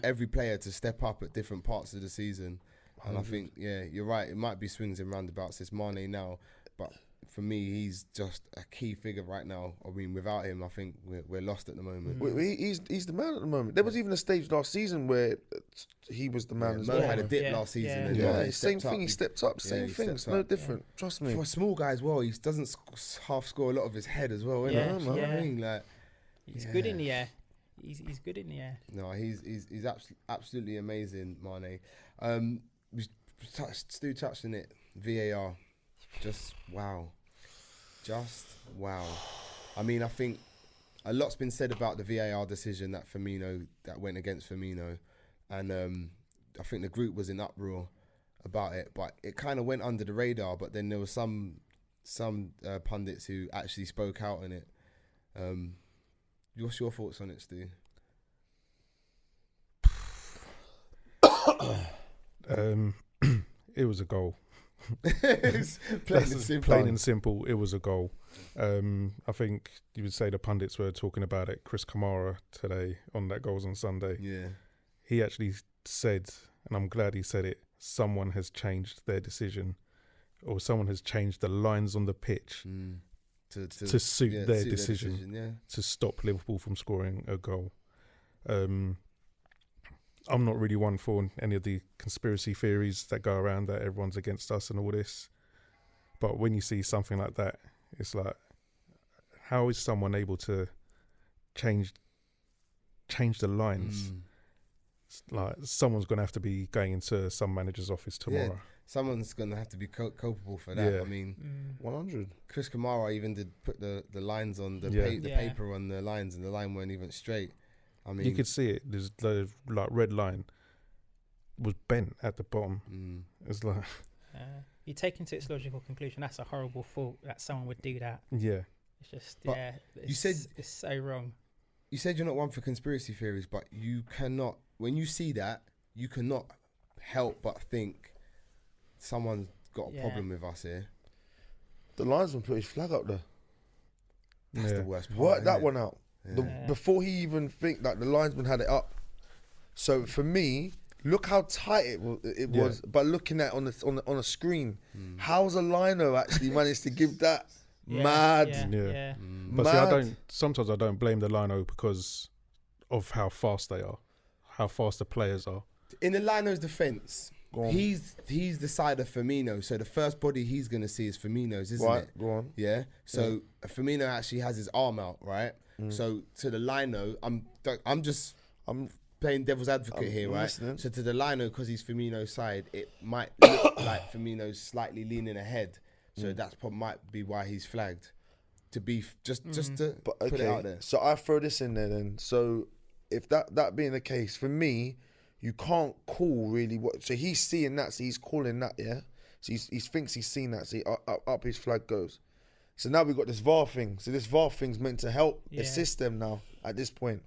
every player to step up at different parts of the season, 100. And I think you're right. It might be swings and roundabouts. It's Mane now, but. For me, he's just a key figure right now. I mean, without him, I think we're lost at the moment. He's the man at the moment. There was even a stage last season where he was the man as well. Mo had a dip last season. Same thing. He stepped up. Same thing. It's no different. Trust me. For a small guy as well, he doesn't half score a lot of his head as well. You know what I mean? Like, he's good in the air. He's good in the air. No, he's absolutely amazing, Mane. Stu touched on it. VAR, just wow. I mean, I think a lot's been said about the VAR decision that went against Firmino, and I think the group was in uproar about it, but it kind of went under the radar. But then there was some pundits who actually spoke out on it. What's your thoughts on it, Stu? It was a goal. It's plain and simple. It was a goal. I think you would say the pundits were talking about it. Chris Kamara today on that Goals on Sunday. Yeah. He actually said, and I'm glad he said it, someone has changed their decision, or someone has changed the lines on the pitch to suit their decision to stop Liverpool from scoring a goal. I'm not really one for any of the conspiracy theories that go around that everyone's against us and all this. But when you see something like that, it's like, how is someone able to change the lines? It's like someone's going to have to be going into some manager's office tomorrow. Yeah, someone's going to have to be culpable for that. Yeah. I mean, 100. Chris Kamara even did put the lines on the paper on the lines, and the line weren't even straight. I mean, you could see it. There's the red line was bent at the bottom. It's like you take into its logical conclusion. That's a horrible thought that someone would do that. Yeah, it's just but you said it's so wrong. You said you're not one for conspiracy theories, but you cannot. When you see that, you cannot help but think someone's got a problem with us here. The linesman put his flag up there. That's the worst part. Work that it? one out. Before he even think that the linesman had it up. So for me, look how tight it was. But looking at on a screen, how's a liner actually managed to give that? Mad. But see, sometimes I don't blame the lino because of how fast they are, how fast the players are. In the Lino's defence, he's the side of Firmino, so the first body he's going to see is Firmino's, isn't it? Go on. Yeah. So Firmino actually has his arm out, right? So to the Lino, I'm playing devil's advocate here, right? Listening. So to the Lino, because he's Firmino's side, it might look like Firmino's slightly leaning ahead. So that's might be why he's flagged. To be just to put it out there. So I throw this in there then. So if that being the case, for me, you can't call really what. So he's seeing that, so he's calling that, yeah. So he thinks he's seen that, so up his flag goes. So now we've got this VAR thing. So this VAR thing's meant to help assist them now at this point,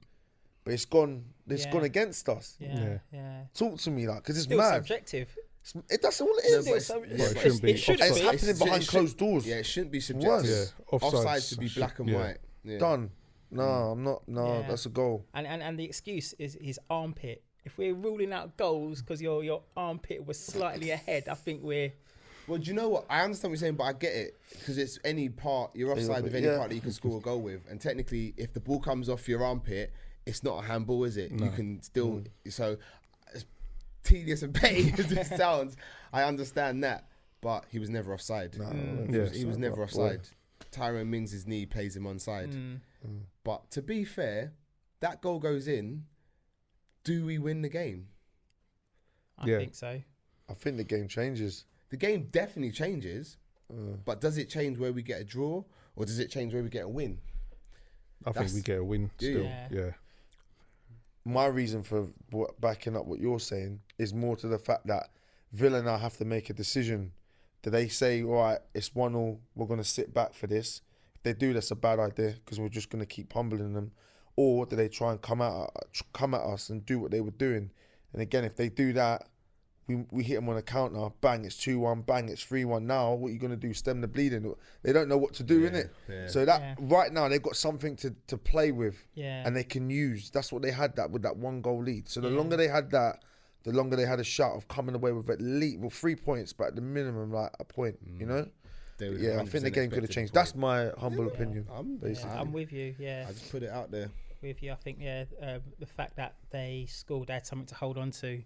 but it's gone. It's gone against us. Yeah. Talk to me, like, because it's still mad. Subjective. That's all it is. No, it shouldn't be. It's happening behind closed doors. Yeah, it shouldn't be subjective. Yeah, Offside should be black and white. Yeah. Done. No, I'm not. No, that's a goal. And the excuse is his armpit. If we're ruling out goals because your armpit was slightly ahead, I think we're. Well, do you know what? I understand what you're saying, but I get it because it's any part you're offside with any part that you can score a goal with, and technically, if the ball comes off your armpit, it's not a handball, is it? No. You can still so. Tedious and petty as it sounds, I understand that, but he was never offside. He was never offside. Tyrone Mings' knee plays him onside. But to be fair, that goal goes in. Do we win the game? I think so. I think the game changes. The game definitely changes, but does it change where we get a draw, or does it change where we get a win? I think we get a win still. Yeah. My reason for backing up what you're saying is more to the fact that Villa now have to make a decision. Do they say, all right, it's 1-1, we're going to sit back for this? If they do, that's a bad idea because we're just going to keep humbling them. Or do they try and come at us and do what they were doing? And again, if they do that, we hit them on a counter, bang, it's 2-1, bang, it's 3-1. Now, what are you going to do? Stem the bleeding? They don't know what to do, innit? Yeah. So that right now, they've got something to play with and they can use. That's what they had with that 1-goal lead. So the longer they had that, the longer they had a shot of coming away with at least 3 points, but at the minimum, like a point, you know? I think the game could have changed. That's my humble opinion, basically. I'm with you, I just put it out there. With you, I think the fact that they scored, they had something to hold on to.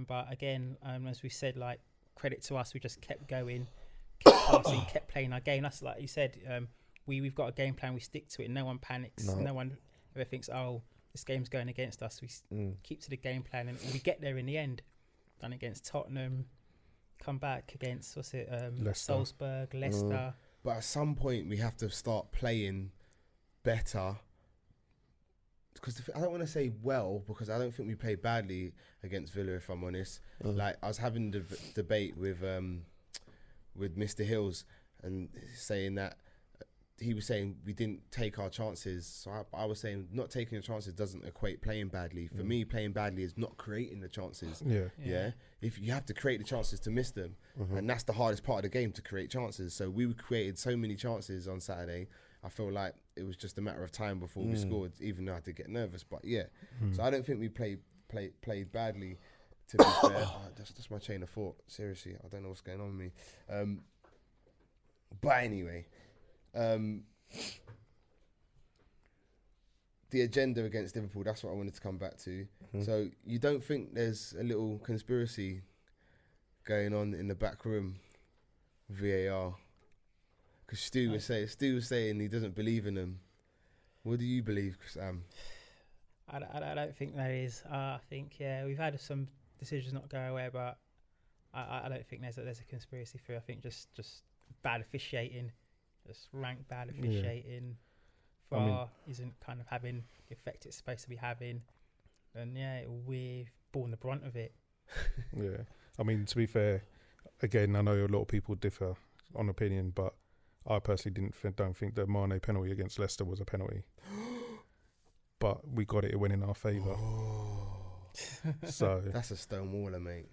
But again, as we said, like, credit to us, we just kept going, kept passing, kept playing our game. That's like you said, we've got a game plan, we stick to it. No one panics. No one ever thinks, oh, this game's going against us. We keep to the game plan and we get there in the end. Done against Tottenham, come back against Salzburg, Leicester. But at some point, we have to start playing better. Because I don't want to say well, because I don't think we played badly against Villa, if I'm honest. Like, I was having the debate with Mr. Hills and saying that he was saying we didn't take our chances. So I was saying not taking your chances doesn't equate playing badly. For me, playing badly is not creating the chances. Yeah. If you have to create the chances to miss them, and that's the hardest part of the game, to create chances. So we created so many chances on Saturday. I feel like it was just a matter of time before we scored, even though I did get nervous. But so I don't think we played badly. To be fair, that's my chain of thought. Seriously, I don't know what's going on with me. But anyway, the agenda against Liverpool, that's what I wanted to come back to. So you don't think there's a little conspiracy going on in the back room, VAR? Because Stu was saying he doesn't believe in them. What do you believe, Sam? I don't think there is. I think, we've had some decisions not go away, but I don't think there's a conspiracy theory. I think just bad officiating, just rank bad officiating. VAR isn't kind of having the effect it's supposed to be having, and we've borne the brunt of it. Yeah, I mean, to be fair, again, I know a lot of people differ on opinion, but I personally don't think the Mane penalty against Leicester was a penalty. But we got it, it went in our favour. So that's a stone waller, mate.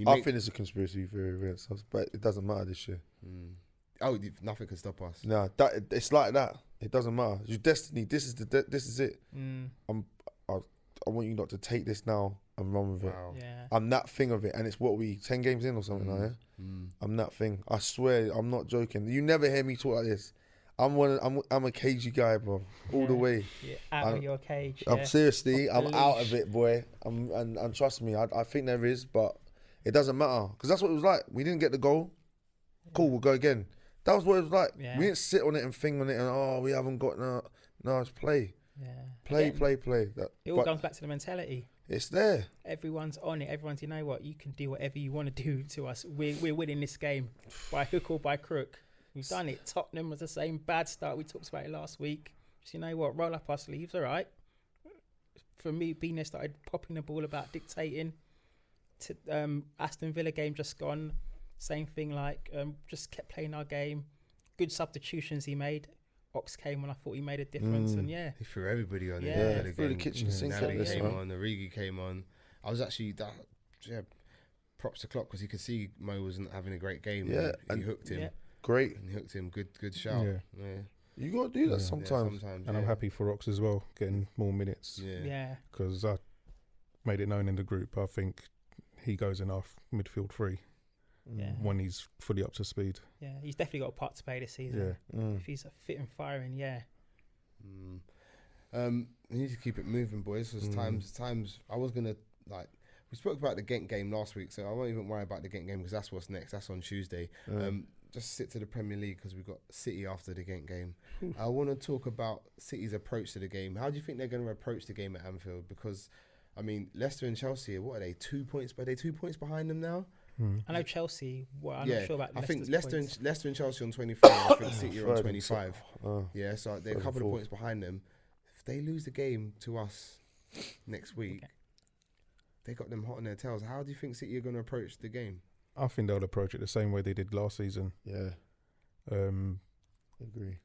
I think it's a conspiracy theory against us, but it doesn't matter this year. Oh, nothing can stop us. No, it's like that. It doesn't matter. It's your destiny. This is it. I want you not to take this now and run with it. Yeah. I'm that thing of it, and it's 10 games in or something like that. I'm that thing. I swear, I'm not joking. You never hear me talk like this. I'm a cagey guy, bro, all the way. You're out of your cage. I'm seriously, I'm out of it, boy. And trust me, I think there is, but it doesn't matter because that's what it was like. We didn't get the goal. Cool, we'll go again. That was what it was like. Yeah. We didn't sit on it and think on it and we haven't got no. It's play. Yeah. Play. It all comes back to the mentality. It's there. Everyone's on it. Everyone's, you know what, you can do whatever you want to do to us. We're winning this game by hook or by crook. We've done it. Tottenham was the same bad start. We talked about it last week. Just, you know what, roll up our sleeves, all right. For me, Bina started popping the ball about dictating. Aston Villa game just gone. Same thing, just kept playing our game. Good substitutions he made. Ox came when I thought he made a difference, and he threw everybody on. He threw the kitchen sink. Natalie came on, Origi came on. I was actually props to Klopp because he could see Mo wasn't having a great game. Yeah, and he hooked him. Yeah. Great. And he hooked him. Good shout. Yeah. You got to do that sometimes. And I'm happy for Ox as well, getting more minutes. Yeah. Because I made it known in the group, I think he goes in our midfield three when he's fully up to speed. Yeah, he's definitely got a part to play this season. If he's fit and firing, We need to keep it moving, boys. Because times I was gonna we spoke about the Genk game last week, so I won't even worry about the Genk game because that's what's next. That's on Tuesday. Just sit to the Premier League because we've got City after the Genk game. I want to talk about City's approach to the game. How do you think they're going to approach the game at Anfield? Because I mean, Leicester and Chelsea, what are they? 2 points? Are they 2 points behind them now? I know Chelsea. Well, I'm not sure about. I think Leicester's Leicester and Chelsea on 24. I think City are on 25. So they're a couple of points behind them. If they lose the game to us next week, they got them hot on their tails. How do you think City are going to approach the game? I think they'll approach it the same way they did last season. Yeah. Agree.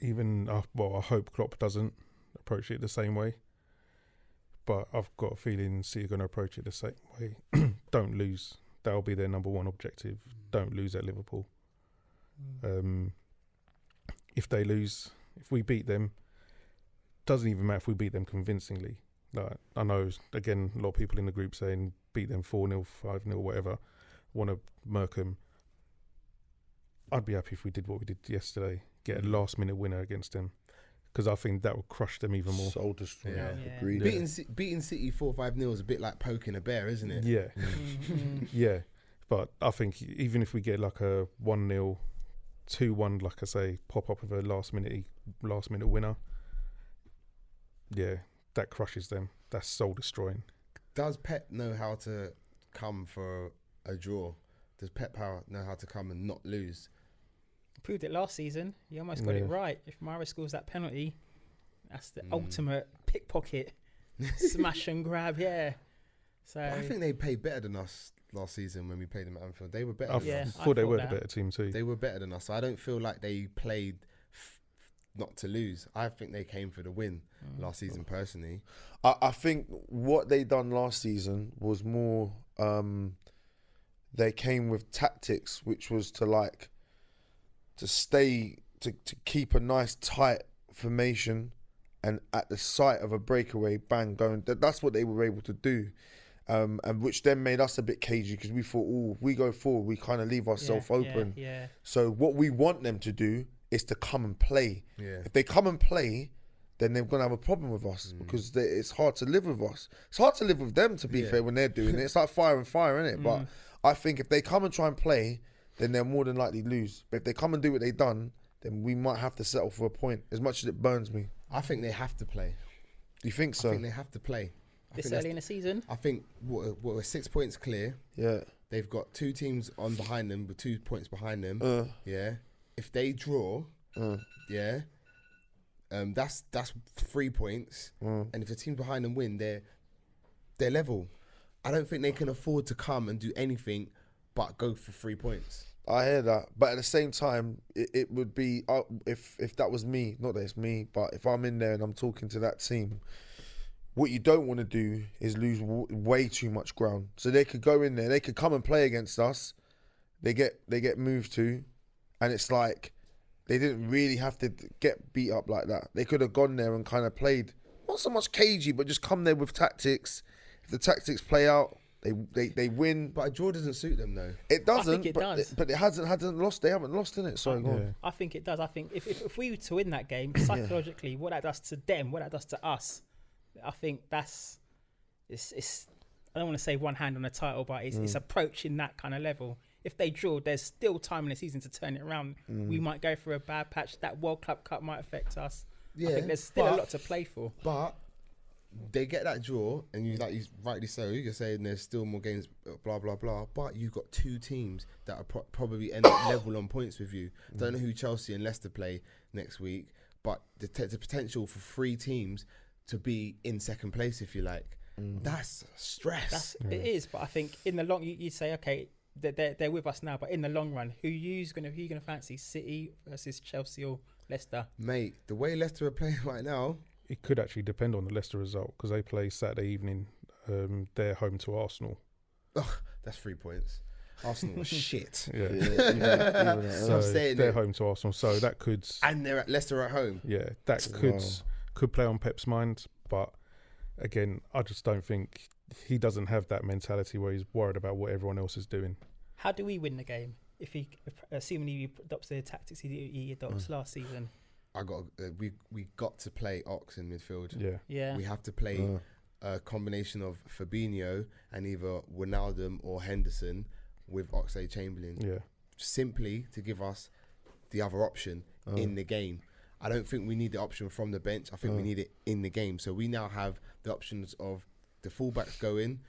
I hope Klopp doesn't approach it the same way. But I've got a feeling City are going to approach it the same way. Don't lose. That'll be their number one objective. Don't lose at Liverpool. If they lose, if we beat them, doesn't even matter if we beat them convincingly. I know, again, a lot of people in the group saying beat them 4-0, 5-0, whatever, want to murk them. I'd be happy if we did what we did yesterday, get a last-minute winner against them, because I think that would crush them even more. Soul destroyer. Yeah. Agreed. Beating City 4-5-0 is a bit like poking a bear, isn't it? Yeah. Yeah. But I think even if we get like a 1-0, 2-1, like I say, pop up with a last minute winner, that crushes them. That's soul destroying. Does Pep know how to come for a draw? Does Pep know how to come and not lose? Proved it last season. He almost got it right. If Mara scores that penalty, that's the ultimate pickpocket, smash and grab. Yeah. So but I think they played better than us last season when we played them at Anfield. They were better I than us. thought they were the that. better team too. They were better than us. So I don't feel like they played not to lose. I think they came for the win last season, personally. I think what they done last season was more. They came with tactics, which was to keep a nice tight formation, and at the sight of a breakaway, bang, going. That's what they were able to do. And which then made us a bit cagey because we thought, we go forward, we kind of leave ourselves open. Yeah. So what we want them to do is to come and play. Yeah. If they come and play, then they're going to have a problem with us because it's hard to live with us. It's hard to live with them, to be fair, when they're doing it. It's like fire and fire, isn't it? But I think if they come and try and play, then they're more than likely lose. But if they come and do what they've done, then we might have to settle for a point, as much as it burns me. I think they have to play. Do you think so? I think they have to play. This early in the season? I think we're 6 points clear. Yeah. They've got 2 teams on behind them with 2 points behind them. Yeah. If they draw, that's 3 points. And if the teams behind them win, they're level. I don't think they can afford to come and do anything but go for 3 points. I hear that, but at the same time, it would be if that was me. Not that it's me, but if I'm in there and I'm talking to that team, what you don't want to do is lose way too much ground. So they could go in there, they could come and play against us. They get moved to, and it's like they didn't really have to get beat up like that. They could have gone there and kind of played not so much cagey, but just come there with tactics. If the tactics play out, they win. But a draw doesn't suit them though. It doesn't. I think it does. But it hasn't lost. They haven't lost in it. Sorry, go on. I think it does. I think if we were to win that game, psychologically, what that does to them, what that does to us, I think it's I don't want to say one hand on the title, but it's approaching that kind of level. If they draw, there's still time in the season to turn it around. We might go for a bad patch. That World Club Cup might affect us. Yeah, I think there's still a lot to play for. But they get that draw, and you rightly so. You're saying there's still more games, blah blah blah. But you've got 2 teams that are probably end up level on points with you. Don't know who Chelsea and Leicester play next week, but the potential for 3 teams to be in second place, if you like. That's stress. It is, but I think in the long, you say, okay, they're with us now, but in the long run, who you gonna fancy? City versus Chelsea or Leicester? Mate, the way Leicester are playing right now, it could actually depend on the Leicester result because they play Saturday evening. They're home to Arsenal. ugh, that's 3 points. Arsenal was shit. Yeah, Even so I'm saying they're it. home to Arsenal, so that could And they're at Leicester at home. that could play on Pep's mind. But again, I just don't think he doesn't have that mentality where he's worried about what everyone else is doing. How do we win the game if assuming he adopts the tactics he adopts last season? We got to play Ox in midfield. Yeah. We have to play a combination of Fabinho and either Wijnaldum or Henderson with Oxlade-Chamberlain. Yeah. Simply to give us the other option in the game. I don't think we need the option from the bench. I think we need it in the game. So we now have the options of the fullbacks go in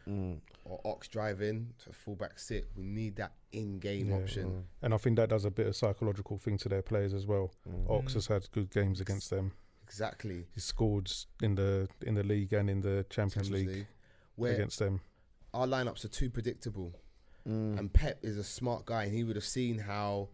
or Ox drive in, so fullback sit. We need that in-game option. And I think that does a bit of psychological thing to their players as well. Ox has had good games against them. Exactly. He scored in the league and in the Champions League where against them. Our lineups are too predictable. And Pep is a smart guy, and he would have seen how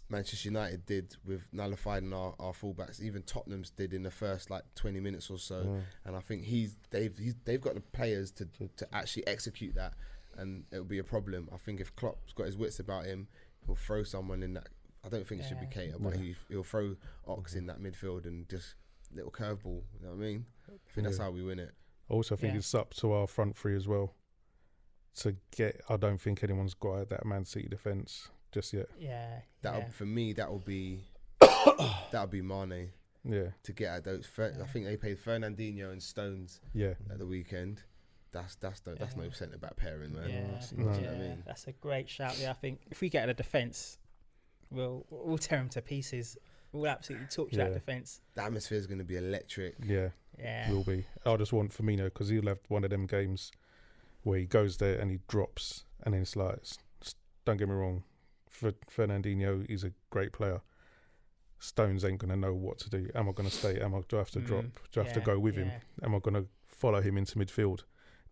Manchester United did with nullifying our fullbacks. Even Tottenham's did in the first 20 minutes or so. And I think they've got the players to actually execute that, and it'll be a problem. I think if Klopp's got his wits about him, he'll throw someone in that. I don't think it should be Keita, but he'll throw Ox in that midfield and just little curveball. You know what I mean? I think that's how we win it. I also think it's up to our front three as well to get. I don't think anyone's got that Man City defence just yet. For me, that'll be Mane. Yeah. To get at those, I think they played Fernandinho and Stones. At the weekend. That's no centre back pairing, man. You know what I mean? That's a great shout. I think if we get at the defence, we'll tear them to pieces. We'll absolutely torch that defence. The atmosphere is going to be electric. Yeah. Will be. I just want Firmino because he'll have one of them games where he goes there and he drops, and then it's like, don't get me wrong, Fernandinho is a great player. Stones ain't going to know what to do. Am I going to stay? Do I have to drop? Do I have to go with him? Am I going to follow him into midfield?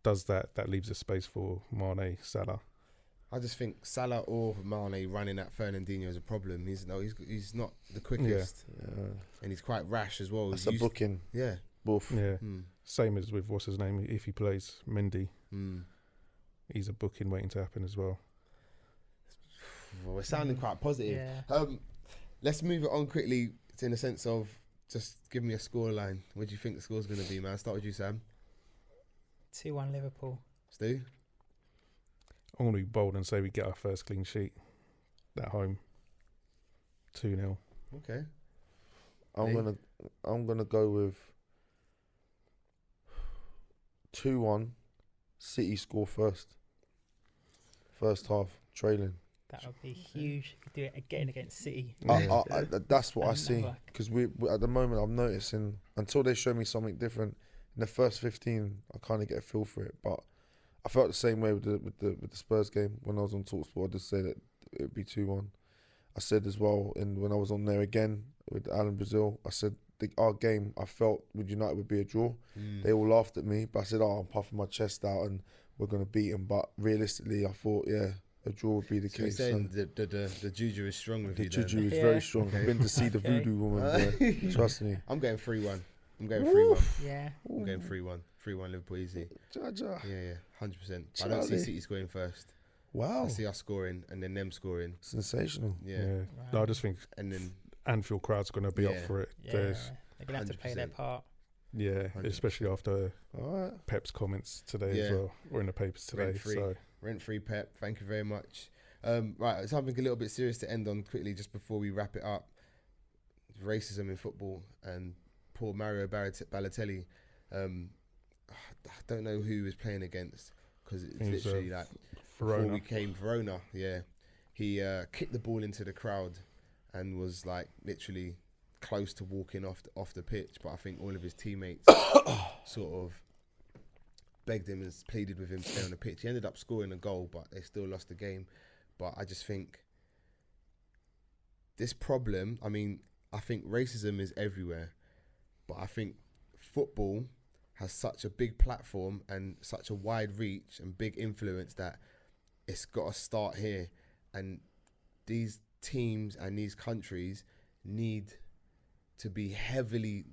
does that, that leaves a space for Mane, Salah. I just think Salah or Mane running at Fernandinho is a problem. He's not the quickest, and he's quite rash as well. That's a booking. Yeah, both. Yeah, same as with what's his name. If he plays Mendy, he's a booking waiting to happen as well. Well, we're sounding quite positive. Yeah. Let's move it on quickly in the sense of just give me a scoreline. What do you think the score's going to be, man? I'll start with you, Sam. 2-1 Liverpool. Stu? I'm going to be bold and say we get our first clean sheet at home. 2-0. Okay. I'm gonna go with 2-1. City score first. First half trailing. That would be huge. Do it again against City. That's what I see. Because we at the moment, I'm noticing until they show me something different in the first 15, I kind of get a feel for it. But I felt the same way with the Spurs game when I was on TalkSport. I just said that it would be 2-1. I said as well, and when I was on there again with Alan Brazil, I said our game I felt with United would be a draw. They all laughed at me, but I said, I'm puffing my chest out and we're gonna beat them. But realistically, I thought, a draw would be the case. You're saying the juju is strong with you. The juju is very strong. I've been to see the voodoo woman, boy. Trust me. I'm going 3-1. I'm going 3-1. Yeah. I'm going 3-1. 3-1 Liverpool easy. Jaja. Yeah, 100%. I don't see City scoring first. Wow. I see us scoring and then them scoring. Sensational. Yeah. Wow. No, I just think and then Anfield crowd's going to be up for it. Yeah. They're going to have to play their part. Yeah, 100%. Especially after Alright. Pep's comments today as well, or in the papers today. Rent-free Pep, thank you very much. Right, something a little bit serious to end on quickly just before we wrap it up. Racism in football and poor Mario Balotelli. I don't know who he was playing against because it's literally like Verona. Before we came, Verona, he kicked the ball into the crowd and was like literally close to walking off the pitch, but I think all of his teammates sort of begged him and pleaded with him to stay on the pitch. He ended up scoring a goal, but they still lost the game. But I just think this problem, I think racism is everywhere, but I think football has such a big platform and such a wide reach and big influence that it's got to start here. And these teams and these countries need to be heavily,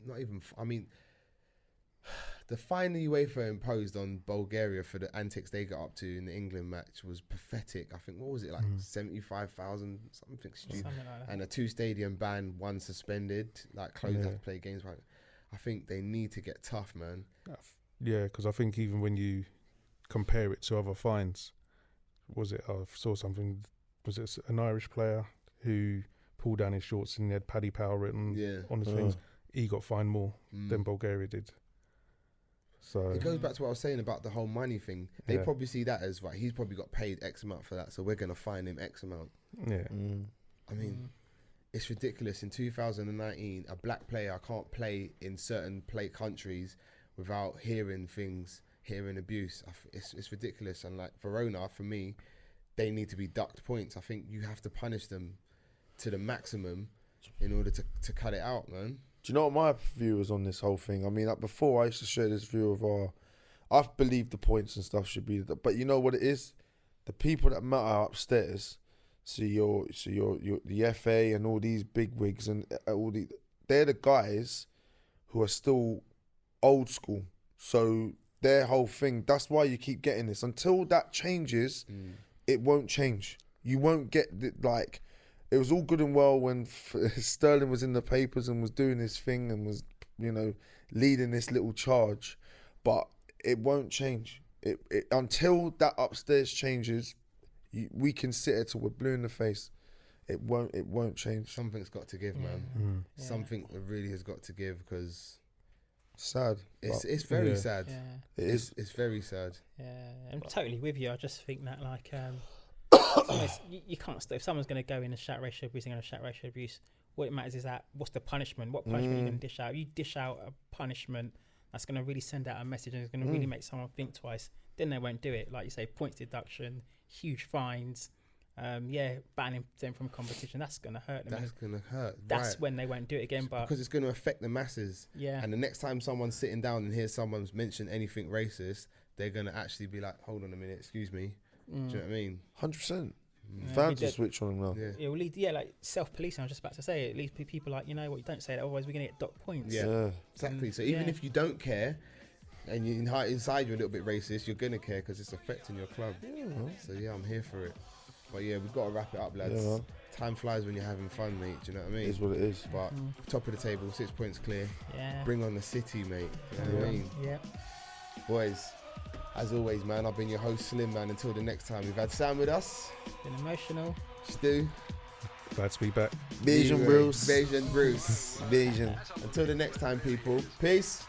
the fine the UEFA imposed on Bulgaria for the antics they got up to in the England match was pathetic. I think, what was it, 75,000, something stupid. Something like that. And a 2-stadium ban, 1 suspended, closed have to play games. Right. I think they need to get tough, man. Yeah, because I think even when you compare it to other fines, I saw something, was it an Irish player who pulled down his shorts and he had Paddy Power written on his things? He got fined more than Bulgaria did. So it goes back to what I was saying about the whole money thing. They probably see that as, right, he's probably got paid X amount for that, so we're going to fine him X amount. Yeah. It's ridiculous. In 2019, a black player can't play in certain countries without hearing abuse. It's ridiculous. And Verona, for me, they need to be ducked points. I think you have to punish them to the maximum in order to cut it out, man. Do you know what my view is on this whole thing? Before I used to share this view of I believe the points and stuff should be, but you know what it is? The people that matter upstairs, the FA and all these big wigs and they're the guys who are still old school. So their whole thing, that's why you keep getting this. Until that changes, it won't change. You won't get it was all good and well when Sterling was in the papers and was doing his thing and was, leading this little charge, but it won't change. Until that upstairs changes, we can sit here till we're blue in the face. It won't change. Something's got to give, man. Something really has got to give because sad. It's very sad. Yeah. It is. It's very sad. Yeah, I'm totally with you. I just think that you can't stop. If someone's going to go in and shout racial abuse, they're going to shout racial abuse. What it matters is that what's the punishment? What punishment are you going to dish out? You dish out a punishment that's going to really send out a message and it's going to really make someone think twice. Then they won't do it. Like you say, points deduction, huge fines, banning them from competition. That's going to hurt them. That's going to hurt. That's when they won't do it again. But because it's going to affect the masses. Yeah. And the next time someone's sitting down and hears someone's mentioned anything racist, they're gonna actually be like, hold on a minute, excuse me. Do you know what I mean? 100%. Yeah, Fans will switch on them now. Yeah. It will lead, like self-policing. I was just about to say, it leads people like, you know what, you don't say that, otherwise we're gonna get docked points. Yeah. Exactly. So even if you don't care, and you inside you're a little bit racist, you're gonna care because it's affecting your club. So I'm here for it. But we've got to wrap it up, lads. Yeah, Time flies when you're having fun, mate. Do you know what I mean? It is what it is. But top of the table, 6 points clear. Yeah. Bring on the city, mate. You know what I mean? Yeah. Boys, as always, man, I've been your host, Slim, man. Until the next time, we've had Sam with us. Been emotional. Stu. Glad to be back. Beijing Leroy. Bruce. Beijing Bruce. Beijing. Until the next time, people. Peace.